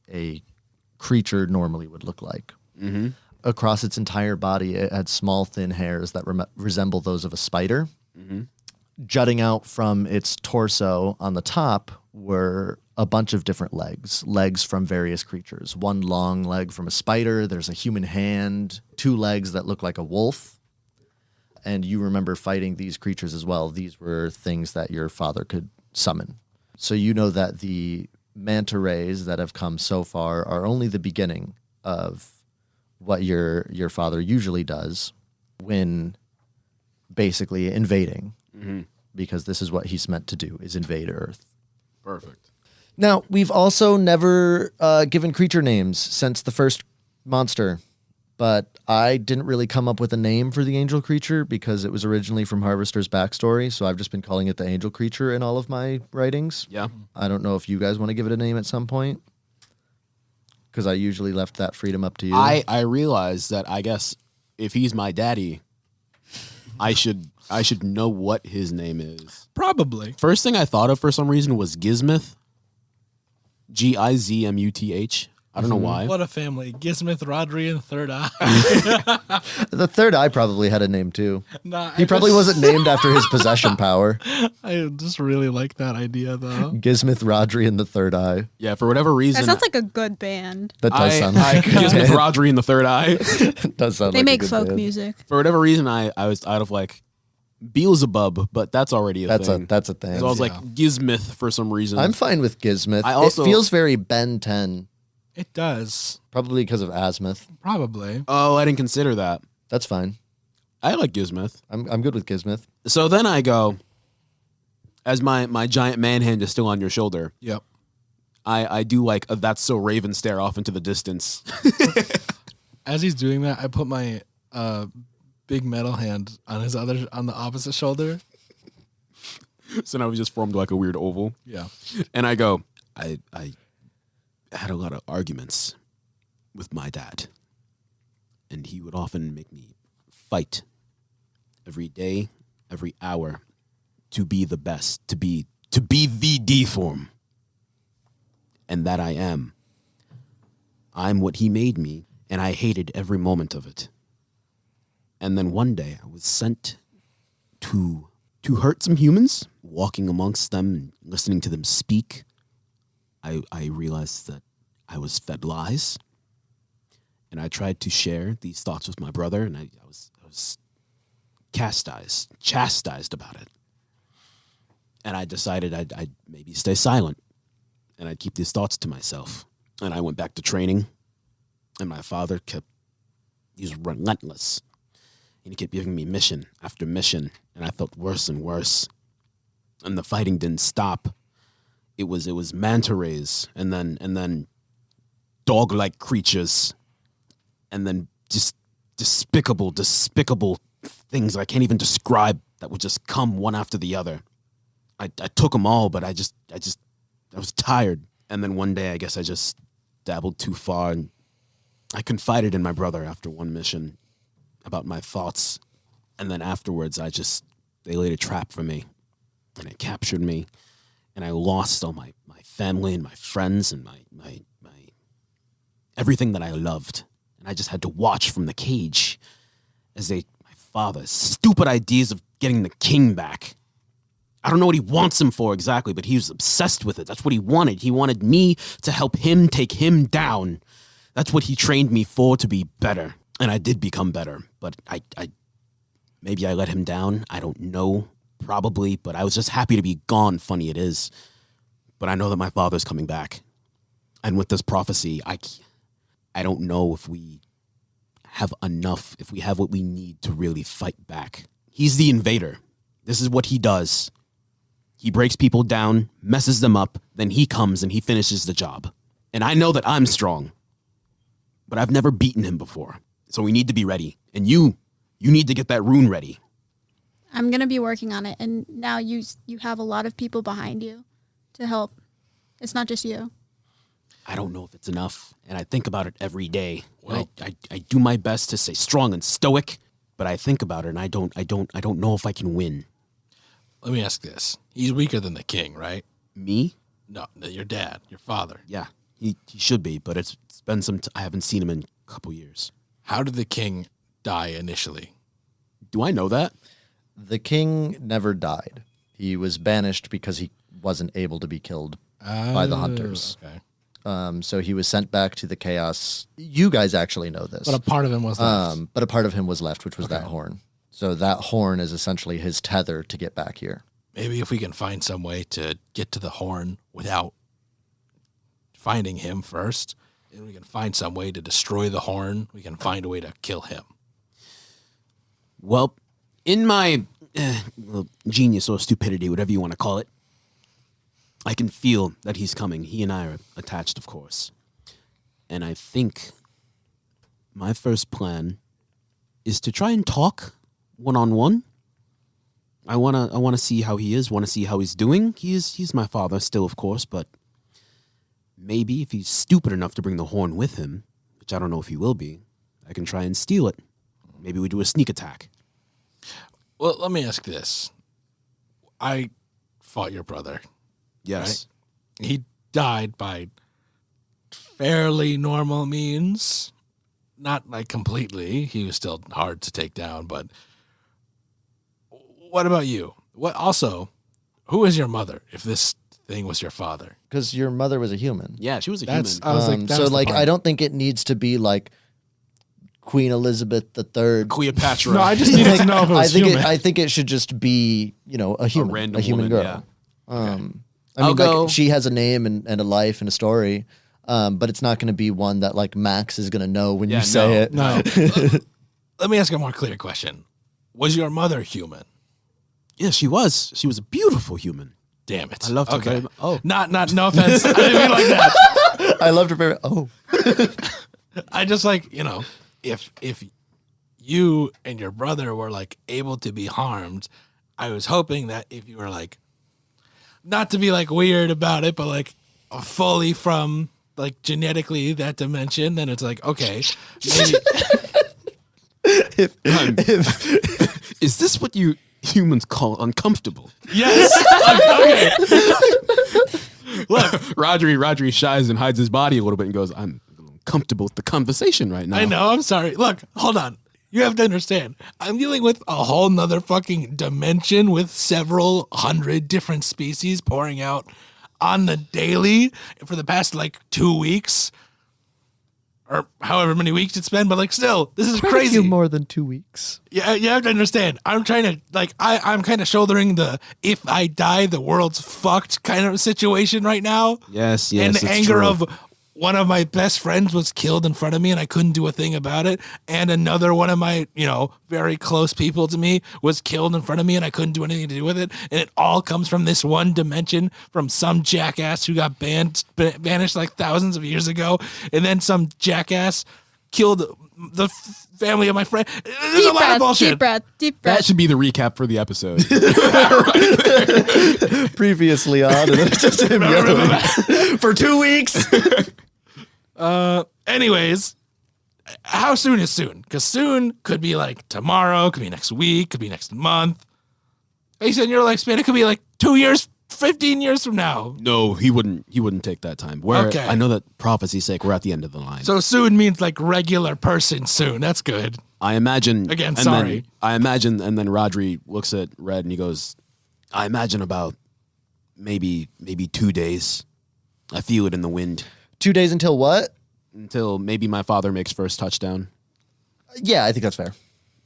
creature normally would look like. Across its entire body, it had small thin hairs that resemble those of a spider. Jutting out from its torso on the top were a bunch of different legs from various creatures. 1 long leg from a spider, there's a human hand, 2 legs that look like a wolf. And you remember fighting these creatures as well. These were things that your father could summon. So you know that the manta rays that have come so far are only the beginning of what your father usually does when basically invading. Because this is what he's meant to do, is invade Earth. Perfect. Now, we've also never given creature names since the first monster, but I didn't really come up with a name for the angel creature because it was originally from Harvester's backstory, so I've just been calling it the angel creature in all of my writings. Yeah. I don't know if you guys want to give it a name at some point, because I usually left that freedom up to you. I realized that I guess if he's my daddy, I should know what his name is. Probably. First thing I thought of for some reason was Gizmith. Gizmuth. I don't know why. What a family. Gizmith, Rhodri, and Third Eye. The third eye probably had a name too. Nah, He probably wasn't named after his possession power. I just really like that idea, though. Gizmith, Rhodri, and the third eye. Yeah, for whatever reason. That sounds like a good band. That does sound like Gizmith, Rhodri, and the Third Eye. does sound They like a make good folk band. music. For whatever reason, I was out of like Beelzebub, but that's already a thing. That's a thing. So I was like Gizmith for some reason. I'm fine with Gizmith. I also- it feels very Ben 10, It does. probably because of Azimuth. Probably. Oh, I didn't consider that. That's fine. I like Gizmith. I'm good with Gizmith. So then I go, as my giant man hand is still on your shoulder, Yep. I do like a That's So Raven stare off into the distance. As he's doing that, I put my big metal hand on the opposite shoulder. So now we just formed like a weird oval. Yeah. And I go, I had a lot of arguments with my dad. And he would often make me fight every day, every hour, to be the best, to be the D form. And that I am. I'm what he made me, and I hated every moment of it. And then one day I was sent to hurt some humans, walking amongst them and listening to them speak, I realized that I was fed lies, and I tried to share these thoughts with my brother, and I was chastised about it. And I decided I'd maybe stay silent, and I'd keep these thoughts to myself. And I went back to training, and my father he was relentless. And he kept giving me mission after mission, and I felt worse and worse. And the fighting didn't stop. It was manta rays, and then dog-like creatures, and then just despicable things I can't even describe that would just come one after the other. I took them all, but I was tired. And then one day, I guess I just dabbled too far, and I confided in my brother after one mission about my thoughts. And then afterwards, they laid a trap for me, and it captured me, and I lost all my family and my friends and my everything that I loved. And I just had to watch from the cage as my father's stupid ideas of getting the king back. I don't know what he wants him for exactly, but he was obsessed with it. That's what he wanted. He wanted me to help him take him down. That's what he trained me for, to be better. And I did become better, but I maybe I let him down. I don't know, probably, but I was just happy to be gone, funny it is. But I know that my father's coming back. And with this prophecy, I don't know if we have enough, if we have what we need to really fight back. He's the invader. This is what he does. He breaks people down, messes them up, then he comes and he finishes the job. And I know that I'm strong, but I've never beaten him before. So we need to be ready. And you need to get that rune ready. I'm going to be working on it. And now you have a lot of people behind you to help. It's not just you. I don't know if it's enough. And I think about it every day. Well, I do my best to stay strong and stoic, but I think about it and I don't know if I can win. Let me ask this. He's weaker than the king, right? Me? No, your dad, your father. Yeah, he should be, but it's been I haven't seen him in a couple years. How did the king die initially? Do I know that? The king never died. He was banished because he wasn't able to be killed by the hunters. Okay. So he was sent back to the chaos. You guys actually know this. But a part of him was left. But a part of him was left, which was that horn. So that horn is essentially his tether to get back here. Maybe if we can find some way to get to the horn without finding him first, and we can find some way to destroy the horn, we can find a way to kill him. Well, in my genius or stupidity, whatever you want to call it, I can feel that he's coming. He and I are attached, of course. And I think my first plan is to try and talk one-on-one. I wanna see how he is, wanna see how he's doing. He's my father still, of course, but maybe if he's stupid enough to bring the horn with him, which I don't know if he will be, I can try and steal it. Maybe we do a sneak attack. Well, let me ask this. I fought your brother. Yes. Right? He died by fairly normal means. Not like completely. He was still hard to take down, but what about you? What also, who is your mother if this thing was your father? Because your mother was a human. Yeah, she was a That's human. I was like, So like I don't think it needs to be like Queen Elizabeth III. Cleopatra. No, I just needed to know if it was human. I think it should just be, a human, random human woman, girl. yeah. I mean, I'll go. like she has a name and a life and a story, but it's not going to be one that like Max is going to know when you say it. No. Let me ask a more clear question. Was your mother human? Yeah, she was. She was a beautiful human. Damn it. I loved her very much. Oh. Not, no offense. I didn't mean like that. I loved her very. Oh, I just like, if you and your brother were like able to be harmed, I was hoping that if you were like, not to be like weird about it, but like fully from like genetically that dimension, then it's like, okay, maybe. Is this what you humans call uncomfortable? Yes. Okay. Look, Rhodri shies and hides his body a little bit and goes, I'm uncomfortable with the conversation right now. I know. I'm sorry. Look, hold on. You have to understand. I'm dealing with a whole nother fucking dimension with several hundred different species pouring out on the daily for the past like 2 weeks or however many weeks it's been, but like still, this is Quite a crazy. few more than 2 weeks. Yeah, you have to understand. I'm trying to like I'm kind of shouldering the if I die the world's fucked kind of situation right now. Yes, And the it's anger true. of one of my best friends was killed in front of me and I couldn't do a thing about it. And another one of my, very close people to me was killed in front of me and I couldn't do anything to do with it. And it all comes from this one dimension from some jackass who got banished like thousands of years ago. And then some jackass killed the family of my friend. There's a lot of bullshit. Deep breath. That should be the recap for the episode. Previously on, and it's just him yelling for 2 weeks. Anyways, how soon is soon? Because soon could be like tomorrow, could be next week, could be next month. Based on your lifespan, it could be like 2 years, 15 years from now. No, he wouldn't take that time. Okay. I know that prophecy's sake, we're at the end of the line. So soon means like regular person soon. That's good. I imagine Again, and sorry. Then, I imagine, and then Rhodri looks at Red and he goes, "I imagine about maybe 2 days. I feel it in the wind 2 days until what? until maybe my father makes first touchdown. Yeah, I think that's fair.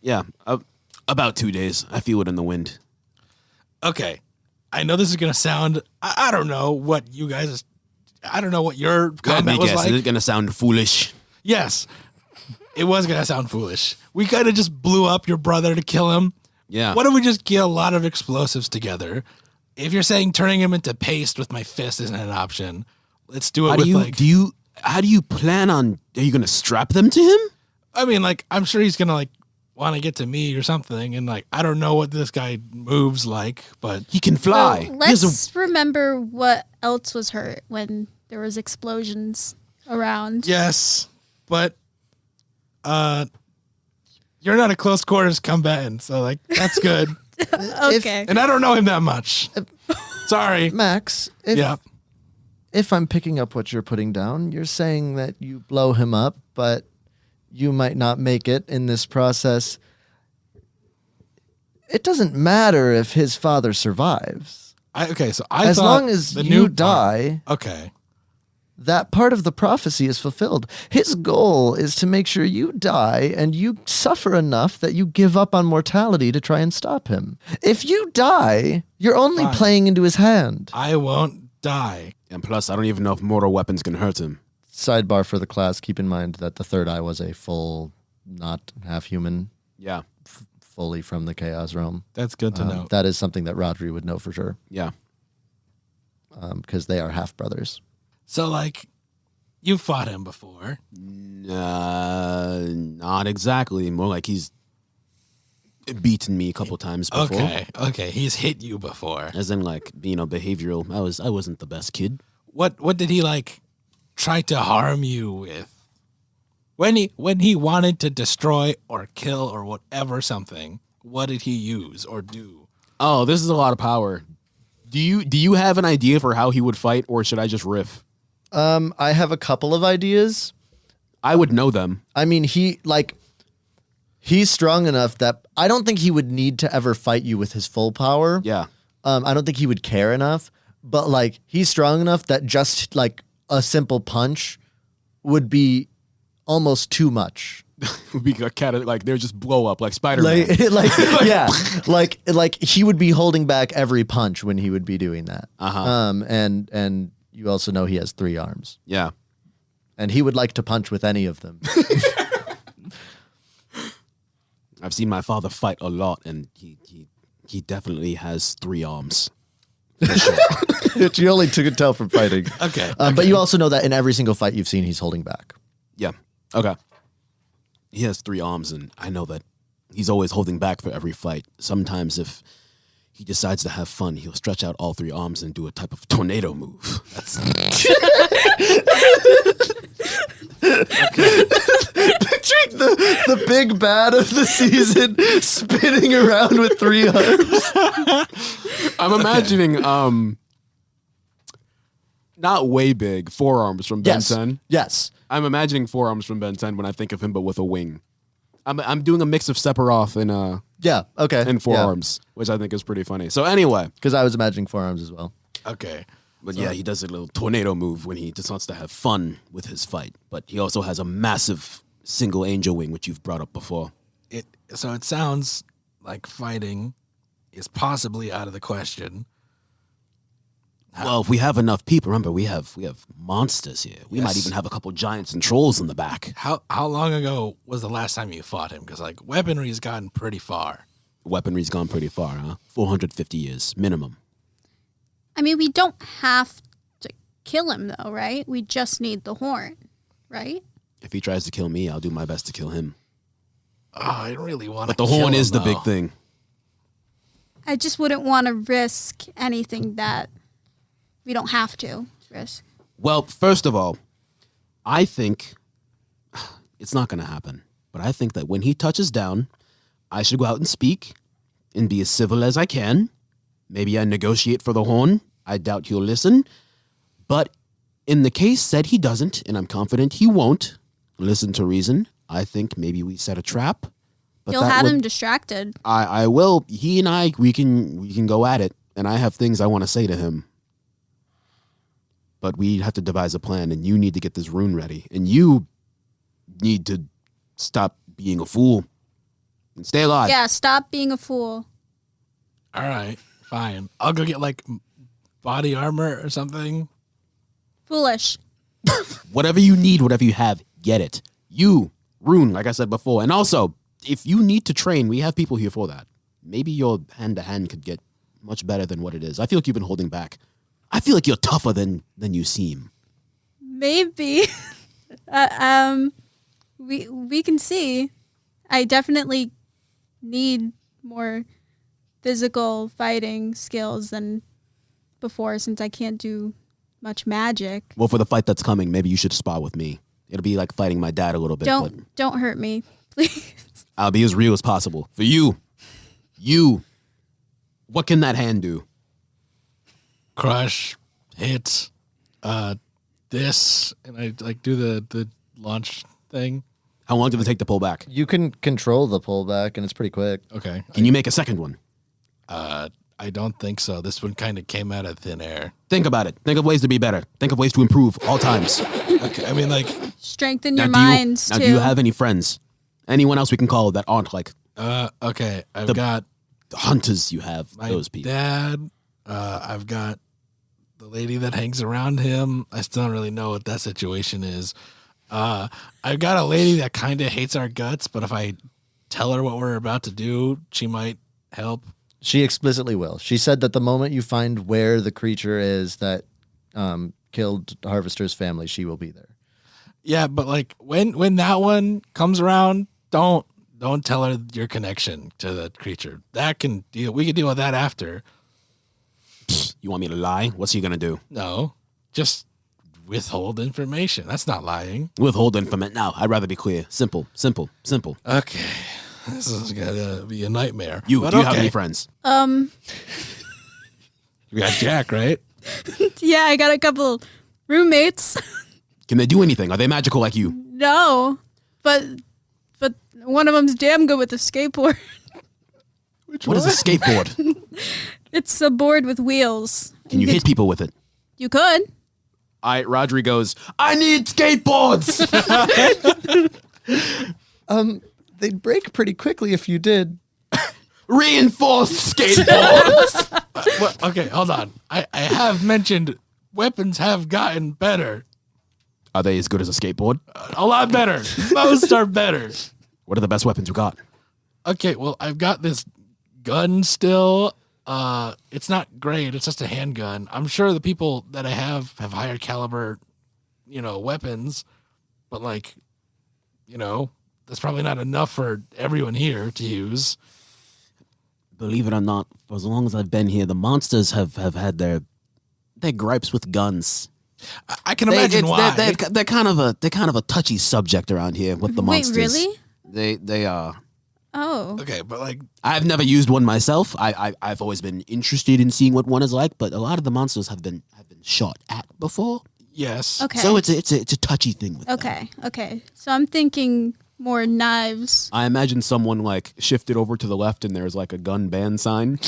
Yeah, about 2 days. I feel it in the wind. Okay. I know this is going to sound, I don't know what you guys, I don't know what your Let comment me was guess. like. Is it gonna sound foolish? Yes. It was going to sound foolish. We kind of just blew up your brother to kill him. Yeah. What if we just get a lot of explosives together? If you're saying turning him into paste with my fist isn't an option, let's do it How with do you like... How do you plan on? Are you gonna strap them to him? I mean, like, I'm sure he's going to like want to get to me or something. And like, I don't know what this guy moves like, but He can fly. Well, He has let's remember what else was hurt when there was explosions around. yes, but you're not a close quarters combatant, so like that's good. Okay. And I don't know him that much. Sorry. Max, if I'm picking up what you're putting down, you're saying that you blow him up, but you might not make it in this process. It doesn't matter if his father survives. As long as you die, Okay. that part of the prophecy is fulfilled. His goal is to make sure you die and you suffer enough that you give up on mortality to try and stop him. If you die, you're only Fine. playing into his hand. I won't die. And plus, I don't even know if mortal weapons can hurt him. Sidebar for the class, keep in mind that the third eye was a full, not half human, Yeah. fully from the chaos realm. That's good to know. That is something that Rhodri would know for sure, Yeah. because they are half brothers. So like, you fought him before. Not exactly. More like he's beaten me a couple times before. Okay. He's hit you before. As in, like, behavioral. I wasn't the best kid. What did he like try to harm you with? When he wanted to destroy or kill or whatever something, what did he use or do? Oh, this is a lot of power. Do you have an idea for how he would fight, or should I just riff? I have a couple of ideas. I would know them. I mean, he's strong enough that I don't think he would need to ever fight you with his full power. Yeah. I don't think he would care enough, but like he's strong enough that just like a simple punch would be almost too much. Would be a cat, like they would just blow up like Spider-Man. Like he would be holding back every punch when he would be doing that. And you also know he has 3 arms, Yeah. and he would like to punch with any of them. I've seen my father fight a lot, and he definitely has 3 arms. You only could tell from fighting. Okay. But you also know that in every single fight you've seen, he's holding back. Yeah. Okay. He has 3 arms, and I know that he's always holding back for every fight. Sometimes if he decides to have fun, he'll stretch out all 3 arms and do a type of tornado move. That's Picturing the big bad of the season spinning around with 3 arms. I'm imagining not way big forearms from Ben 10. Yes. I'm imagining forearms from Ben 10 when I think of him, but with a wing. I'm doing a mix of Sephiroth Yeah. Okay. and forearms, which I think is pretty funny. So anyway, Because I was imagining 4 arms as well. Okay. But yeah, he does a little tornado move when he just wants to have fun with his fight. But he also has a massive single angel wing, which you've brought up before. So it sounds like fighting is possibly out of the question. Well, if we have enough people, remember we have monsters here. We might even have a couple giants and trolls in the back. How long ago was the last time you fought him? Because like weaponry's gotten pretty far. Weaponry's gone pretty far, huh? 450 years minimum. I mean, we don't have to kill him, though, right? We just need the horn, right? If he tries to kill me, I'll do my best to kill him. Oh, I really want to. But the horn is the big thing. I just wouldn't want to risk anything that we don't have to risk. Well, first of all, I think it's not going to happen. But I think that when he touches down, I should go out and speak and be as civil as I can. Maybe I negotiate for the horn. I doubt he'll listen. But in the case that he doesn't, and I'm confident he won't listen to reason, I think maybe we set a trap. But You'll have him distracted. I will. He and I, we can go at it. And I have things I want to say to him. But we have to devise a plan, and you need to get this rune ready. And you need to stop being a fool and stay alive. Yeah, stop being a fool. All right, fine. I'll go get like body armor or something. Foolish. Whatever you need, whatever you have, get it. You, rune, like I said before. And also, if you need to train, we have people here for that. Maybe your hand-to-hand could get much better than what it is. I feel like you've been holding back. I feel like you're tougher than you seem. Maybe. We can see. I definitely need more physical fighting skills than before, since I can't do much magic. Well, for the fight that's coming, maybe you should spar with me. It'll be like fighting my dad a little bit. Don't hurt me, please. I'll be as real as possible. For you, what can that hand do? Crush, hit, this, and I like do the launch thing. How long did it take to pull back? You can control the pullback, and it's pretty quick. Okay. Can you make a second one? I don't think so. This one kind of came out of thin air. Think about it. Think of ways to be better. Think of ways to improve all times. Okay. I mean, like, strengthen your minds too. Do you have any friends? Anyone else we can call that aren't like okay. I've got the hunters you have, my those people. dad. I've got the lady that hangs around him. I still don't really know what that situation is. I've got a lady that kind of hates our guts, but if I tell her what we're about to do, she might help. She explicitly will. She said that the moment you find where the creature is that killed Harvester's family, she will be there. Yeah, but like when that one comes around, don't tell her your connection to the creature. That can deal. We can deal with that after. You want me to lie? What's he gonna do? No, just withhold information. That's not lying. Withhold information. No, I'd rather be clear. Simple. Okay, this is gonna be a nightmare. Do you have any friends? You got Jack, right? Yeah, I got a couple roommates. Can they do anything? Are they magical like you? No, but one of them's damn good with a skateboard. What is a skateboard? It's a board with wheels. Can you hit people with it? You could. Rhodri goes, I need skateboards! They'd break pretty quickly if you did. Reinforced skateboards! Well, okay, hold on. I have mentioned weapons have gotten better. Are they as good as a skateboard? A lot better. Most are better. What are the best weapons you got? Okay, well, I've got this gun still. It's not great. It's just a handgun. I'm sure the people that I have higher caliber, weapons, but like, that's probably not enough for everyone here to use. Believe it or not, for as long as I've been here, the monsters have had their gripes with guns. I can imagine why. They're kind of a touchy subject around here with the monsters. Wait, really? They are. Oh. Okay, but like, I've never used one myself. I've always been interested in seeing what one is like, but a lot of the monsters have been shot at before. yes. Okay. So it's a touchy thing with them. Okay. So I'm thinking more knives. I imagine someone like shifted over to the left and there's like a gun ban sign.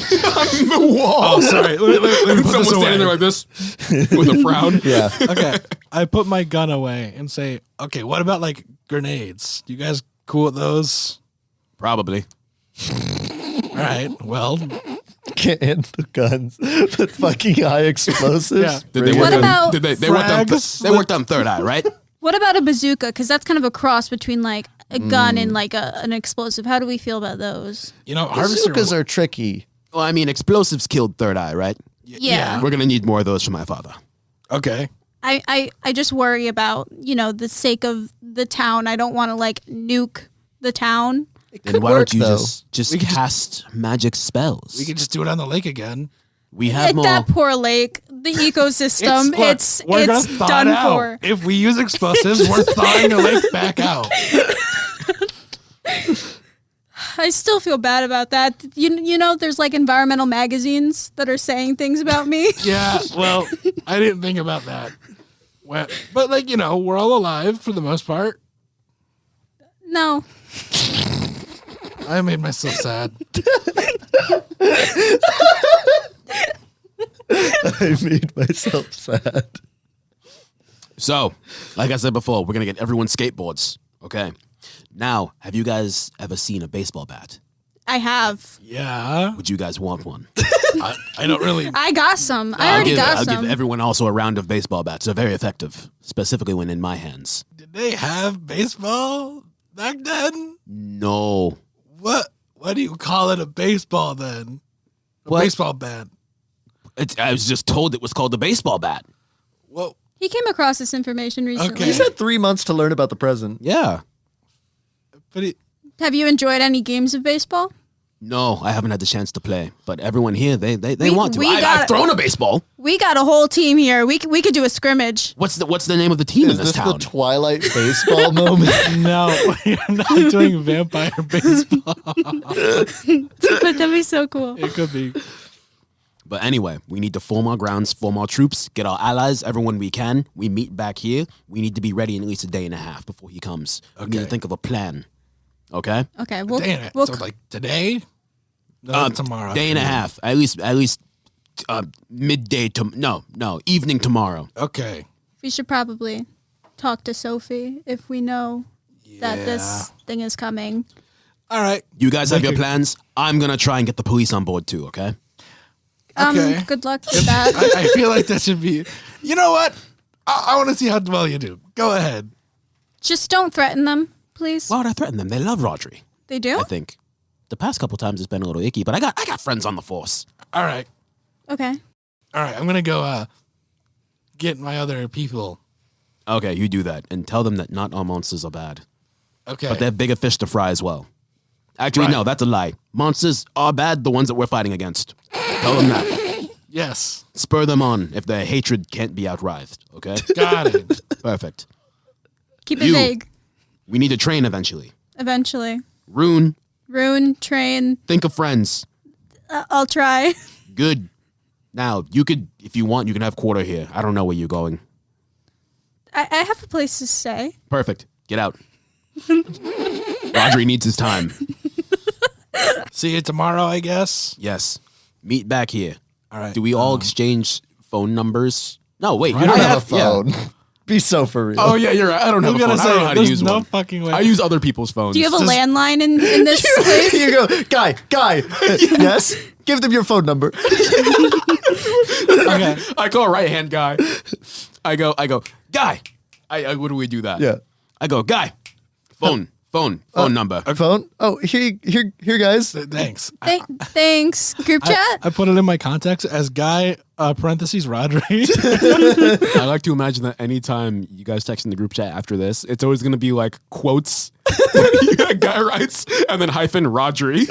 Oh, sorry. Let me put Someone's this away. standing there like this with a frown. Yeah. Okay, I put my gun away and say, okay, what about like grenades? You guys cool with those? Probably. All right, well, Can't handle guns, but fucking high explosives. Yeah. Did they What work about on, they worked on frags? they worked on Third Eye, right? What about a bazooka? Because that's kind of a cross between like a gun and like an explosive. How do we feel about those? you know, harvester. Bazookas are tricky. Well, I mean, explosives killed Third Eye, right? Yeah. We're gonna need more of those for my father. Okay. I just worry about, the sake of the town. I don't want to like nuke the town. It Then could why work, don't you though. just We could cast magic spells? We could just do it on the lake again. We have At more. that poor lake, the ecosystem, it's we're gonna thaw done it out. for. If we use explosives, we're thawing the lake back out. I still feel bad about that. You know, there's like environmental magazines that are saying things about me. Yeah, well, I didn't think about that. Well, but like, we're all alive for the most part. No. I made myself sad. I made myself sad. So, like I said before, we're gonna get everyone skateboards. Okay. Now, have you guys ever seen a baseball bat? I have. Yeah. Would you guys want one? I don't really. I got some. I already got I'll some. give everyone also a round of baseball bats. They're very effective, specifically when in my hands. Did they have baseball back then? No. What do you call it a baseball then? A What? baseball bat. I was just told it was called the baseball bat. Well, He came across this information recently. Okay. He's had 3 months to learn about the present. Yeah. but Have you enjoyed any games of baseball? No, I haven't had the chance to play, but everyone here they We- want to. we I've got- thrown a baseball. We got a whole team here. We could do a scrimmage. What's the name of the team Is in this this town? the Twilight baseball moment? no, you're not doing vampire baseball. But that'd be so cool. It could be. But anyway, we need to form our grounds, form our troops, get our allies, everyone we can. We meet back here. We need to be ready in at least a day and a half before he comes. We need to Okay. think of a plan. Okay? Okay, Dang it. we'll So like today? No, tomorrow. Day and a half. At least midday to evening tomorrow. Okay. we should probably talk to Sophie if we know that this thing is coming. All right. You guys have Make your a- plans. I'm gonna try and get the police on board too, okay? Okay. Good luck with that. I feel like that should be. You know what? I want to see how well you do. Go ahead. Just don't threaten them, please. Why would I threaten them? They love Rhodri. They do? I think. The past couple times it's been a little icky, but I got friends on the force. All right. Okay. All right. I'm gonna go get my other people. Okay, you do that and tell them that not all monsters are bad, Okay. but they have bigger fish to fry as well. Actually, Right. no, that's a lie. Monsters are bad, the ones that we're fighting against. Tell them that. Yes. Spur them on if their hatred can't be outwrithed, okay? Got it. Perfect. Keep it You. vague. We need to train eventually. Eventually. Rune, Rune, train. think of friends. I'll try. Good. Now, you could, if you want, you can have quarter here. I don't know where you're going. I have a place to stay. Perfect. Get out. Rhodri needs his time. See you tomorrow, I guess. Yes. Meet back here. All right. Do we all exchange phone numbers? No, wait. You I don't have a yeah. phone. Be so for real. Oh, yeah, you're right. I don't have I'm a phone. gonna I don't know say how to there's use no one. fucking way. I use other people's phones. Do you have a landline in this place? Here you go. Guy. Yes? Give them your phone number. Okay. I call right-hand guy. I go, guy. I what do we do that? Yeah. I go, guy. Phone number. Phone? Oh, here, guys. Thanks. Thanks. Group chat? I put it in my contacts as guy parentheses Rhodri. I like to imagine that anytime you guys text in the group chat after this, it's always going to be like quotes. Guy writes and then hyphen Rhodri.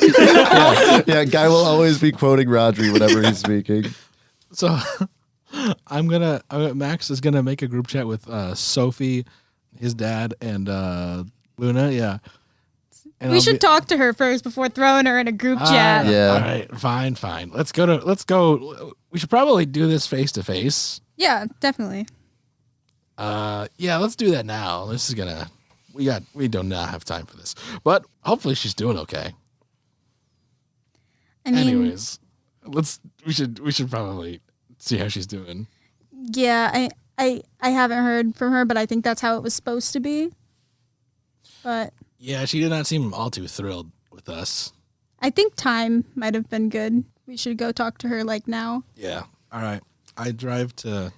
Yeah, Guy will always be quoting Rhodri whenever he's speaking. So Max is gonna make a group chat with Sophie, his dad, and Luna. Yeah. And We I'll should be- talk to her first before throwing her in a group chat. Yeah. All right. Fine. Let's go. We should probably do this face to face. Yeah, definitely. Yeah. Let's do that now. This is gonna. we do not have time for this. But hopefully she's doing okay. I mean, Anyways, we should probably see how she's doing. yeah, I haven't heard from her, but I think that's how it was supposed to be. But Yeah, she did not seem all too thrilled with us. I think time might have been good. We should go talk to her like now. Yeah. All right. I drive to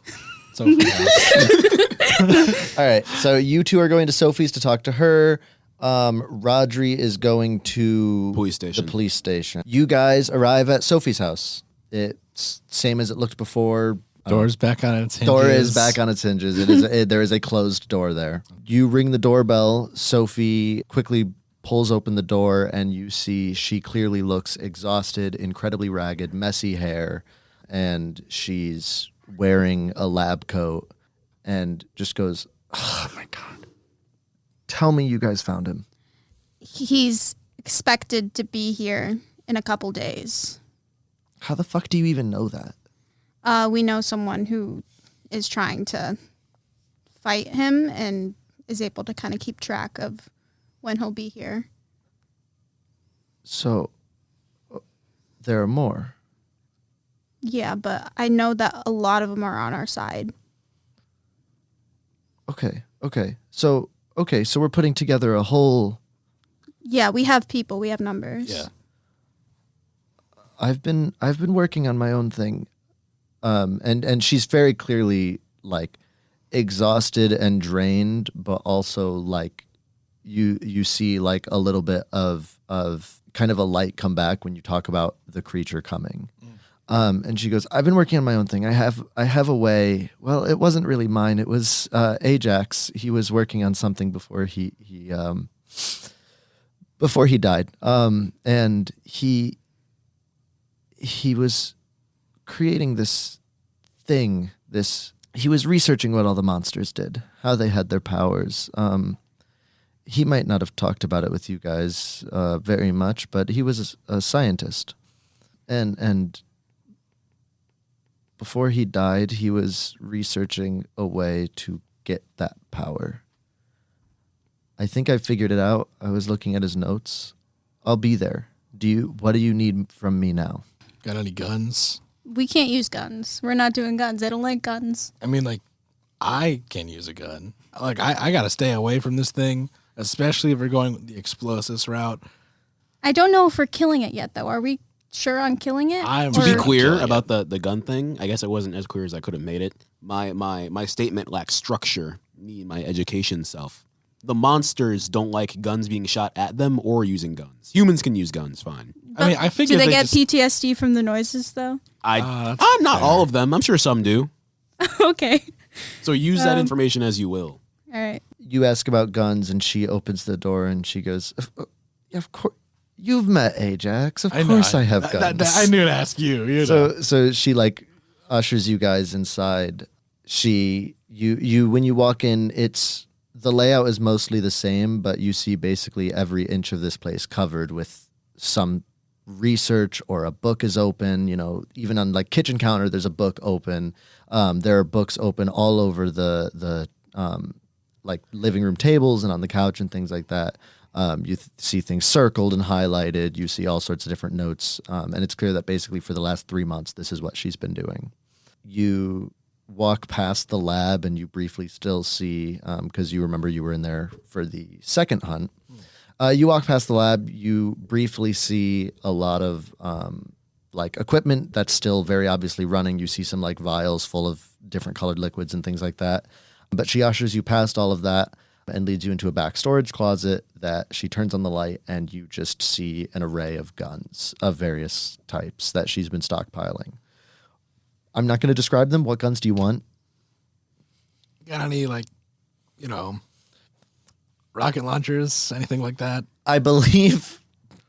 Sophie's house. All right, so you two are going to Sophie's to talk to her. Rhodri is going to Police station. the police station. You guys arrive at Sophie's house. It's same as it looked before. Door's back on its hinges. Door is back on its hinges. There is a closed door there. You ring the doorbell. Sophie quickly pulls open the door, and you see she clearly looks exhausted, incredibly ragged, messy hair, and she's wearing a lab coat and just goes, "Oh my God. Tell me you guys found him." He's expected to be here in a couple days. How the fuck do you even know that? We know someone who is trying to fight him and is able to kind of keep track of when he'll be here. So, there are more. Yeah, but I know that a lot of them are on our side. Okay. So we're putting together a whole... Yeah, we have people. We have numbers. Yeah. I've been working on my own thing, and she's very clearly like exhausted and drained, but also like you see like a little bit of kind of a light come back when you talk about the creature coming. And she goes, "I've been working on my own thing. I have a way. Well, it wasn't really mine. It was Ajax. He was working on something before he died. And he was creating this thing. He was researching what all the monsters did, how they had their powers. He might not have talked about it with you guys very much, but he was a scientist, and before he died, he was researching a way to get that power. I think I figured it out. I was looking at his notes. I'll be there. What do you need from me now?" Got any guns? We can't use guns. We're not doing guns. I don't like guns. I mean, like, I can use a gun. Like, I got to stay away from this thing, especially if we're going the explosives route. I don't know if we're killing it yet, though. Are we sure on killing it? To be Or- clear killing about the gun thing, I guess it wasn't as clear as I could have made it. My statement lacks structure, me and my education self. The monsters don't like guns being shot at them or using guns. Humans can use guns, fine. I mean, I figure Do they get just, PTSD from the noises, though? that's I'm not fair. all of them. I'm sure some do. Okay. So use that information as you will. All right. You ask about guns, and she opens the door, and she goes, "Of course, you've met Ajax. Of course I have guns." I knew to ask you. You know. So she like ushers you guys inside. You when you walk in, the layout is mostly the same, but you see basically every inch of this place covered with some research, or a book is open. You know, even on like kitchen counter, there's a book open. There are books open all over the like living room tables and on the couch and things like that. You see things circled and highlighted. You see all sorts of different notes. And it's clear that basically for the last 3 months, this is what she's been doing. You walk past the lab, and you briefly still see, because you remember you were in there for the second hunt. You walk past the lab, you briefly see a lot of like equipment that's still very obviously running. You see some like vials full of different colored liquids and things like that. But she ushers you past all of that and leads you into a back storage closet that she turns on the light, and you just see an array of guns of various types that she's been stockpiling. I'm not going to describe them. What guns do you want? Got any, like, you know, rocket launchers, anything like that? I believe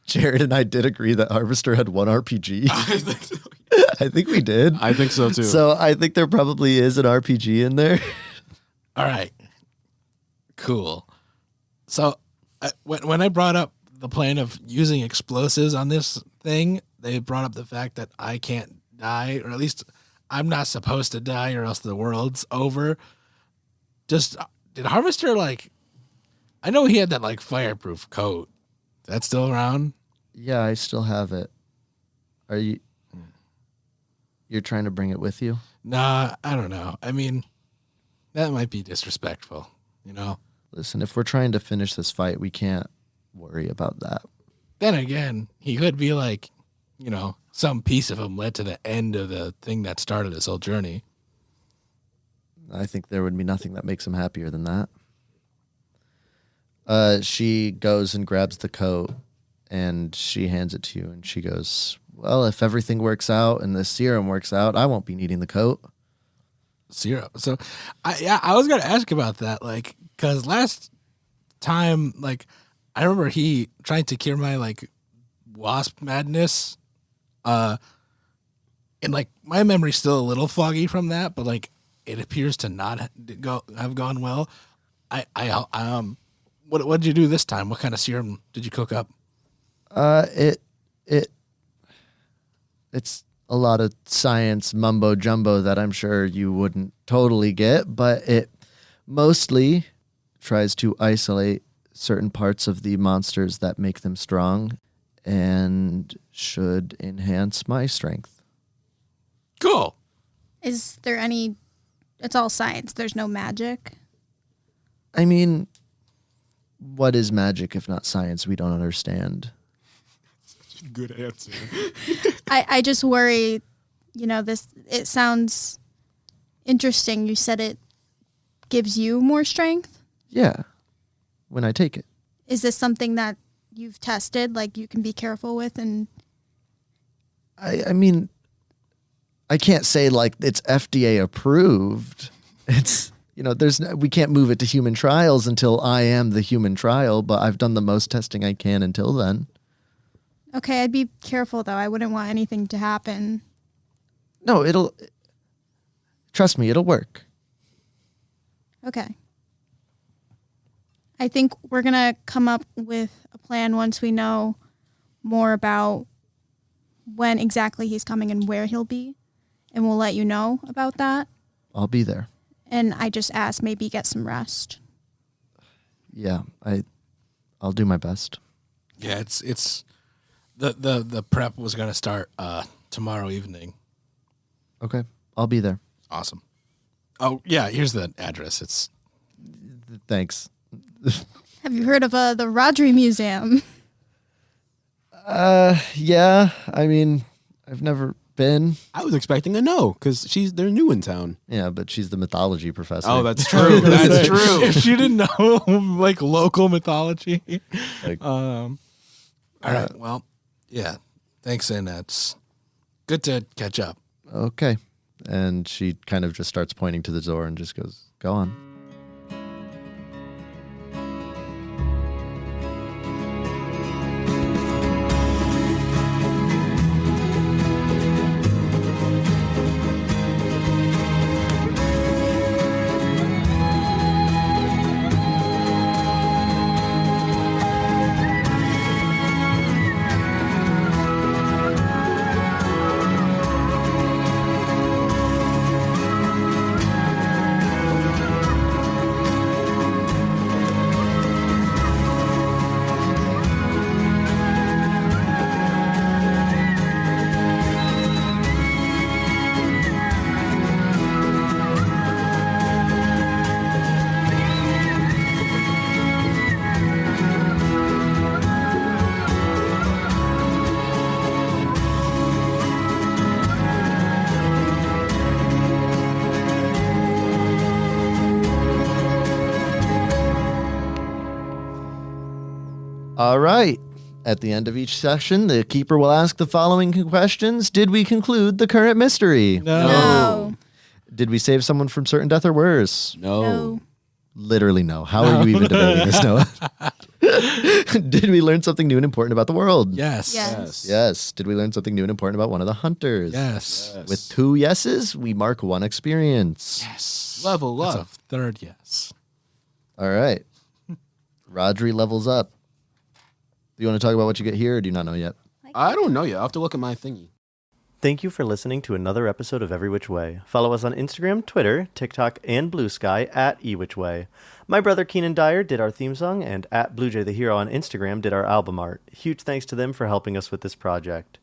Jared and I did agree that Harvester had one RPG. I think we did. I think so too. So I think there probably is an RPG in there. All right. Cool. So when I brought up the plan of using explosives on this thing, they brought up the fact that I can't die, or at least I'm not supposed to die, or else the world's over. Just did Harvester like I know he had that like fireproof coat. That's still around? Yeah, I still have it. Are you? You're trying to bring it with you? Nah, I don't know. I mean, that might be disrespectful, you know? Listen, if we're trying to finish this fight, we can't worry about that. Then again, he could be like, you know, some piece of him led to the end of the thing that started this whole journey. I think there would be nothing that makes him happier than that. She goes and grabs the coat and she hands it to you and she goes, well, if everything works out and the serum works out, I won't be needing the coat. Zero. So I was going to ask about that. Like, cause last time, like, I remember he trying to cure my like wasp madness. And like my memory's still a little foggy from that, but like it appears to not have gone well. What did you do this time? What kind of serum did you cook up? It's a lot of science mumbo jumbo that I'm sure you wouldn't totally get, but it mostly tries to isolate certain parts of the monsters that make them strong and should enhance my strength. Cool. Is there any? It's all science. There's no magic. I mean, what is magic if not science we don't understand? Good answer. I just worry, you know, it sounds interesting. You said it gives you more strength. Yeah, when I take it. Is this something that you've tested, like you can be careful with? And I mean, I can't say like it's FDA approved. It's, you know, we can't move it to human trials until I am the human trial, but I've done the most testing I can until then. okay, I'd be careful though. I wouldn't want anything to happen. No, trust me, it'll work. Okay. I think we're going to come up with a plan once we know more about when exactly he's coming and where he'll be. And we'll let you know about that. I'll be there. And I just asked maybe get some rest. Yeah, I'll do my best. Yeah, it's the prep was gonna start tomorrow evening. Okay, I'll be there. Awesome. Oh yeah, here's the address. It's Thanks. Have you heard of the Rhodri Museum? Yeah, I mean, I've never been. I was expecting a no because they're new in town. Yeah, but she's the mythology professor. Oh, that's true. That's true. if you didn't know like local mythology. Like, All right. Well, yeah. Thanks, and it's good to catch up. okay. And she kind of just starts pointing to the door and just goes, go on. All right. At the end of each session, the keeper will ask the following questions. Did we conclude the current mystery? No. Did we save someone from certain death or worse? No. Literally no. How are you even debating this, Noah? Did we learn something new and important about the world? Yes. Yes. Yes. Did we learn something new and important about one of the hunters? Yes. With 2 yeses, we mark 1 experience. Yes. Level That's up. a third yes. All right. Rhodri levels up. Do you want to talk about what you get here, or do you not know yet? I don't know yet. I'll have to look at my thingy. Thank you for listening to another episode of Every Which Way. Follow us on Instagram, Twitter, TikTok, and Blue Sky at eWhich My brother Keenan Dyer did our theme song, and at BlueJay the Hero on Instagram did our album art. Huge thanks to them for helping us with this project.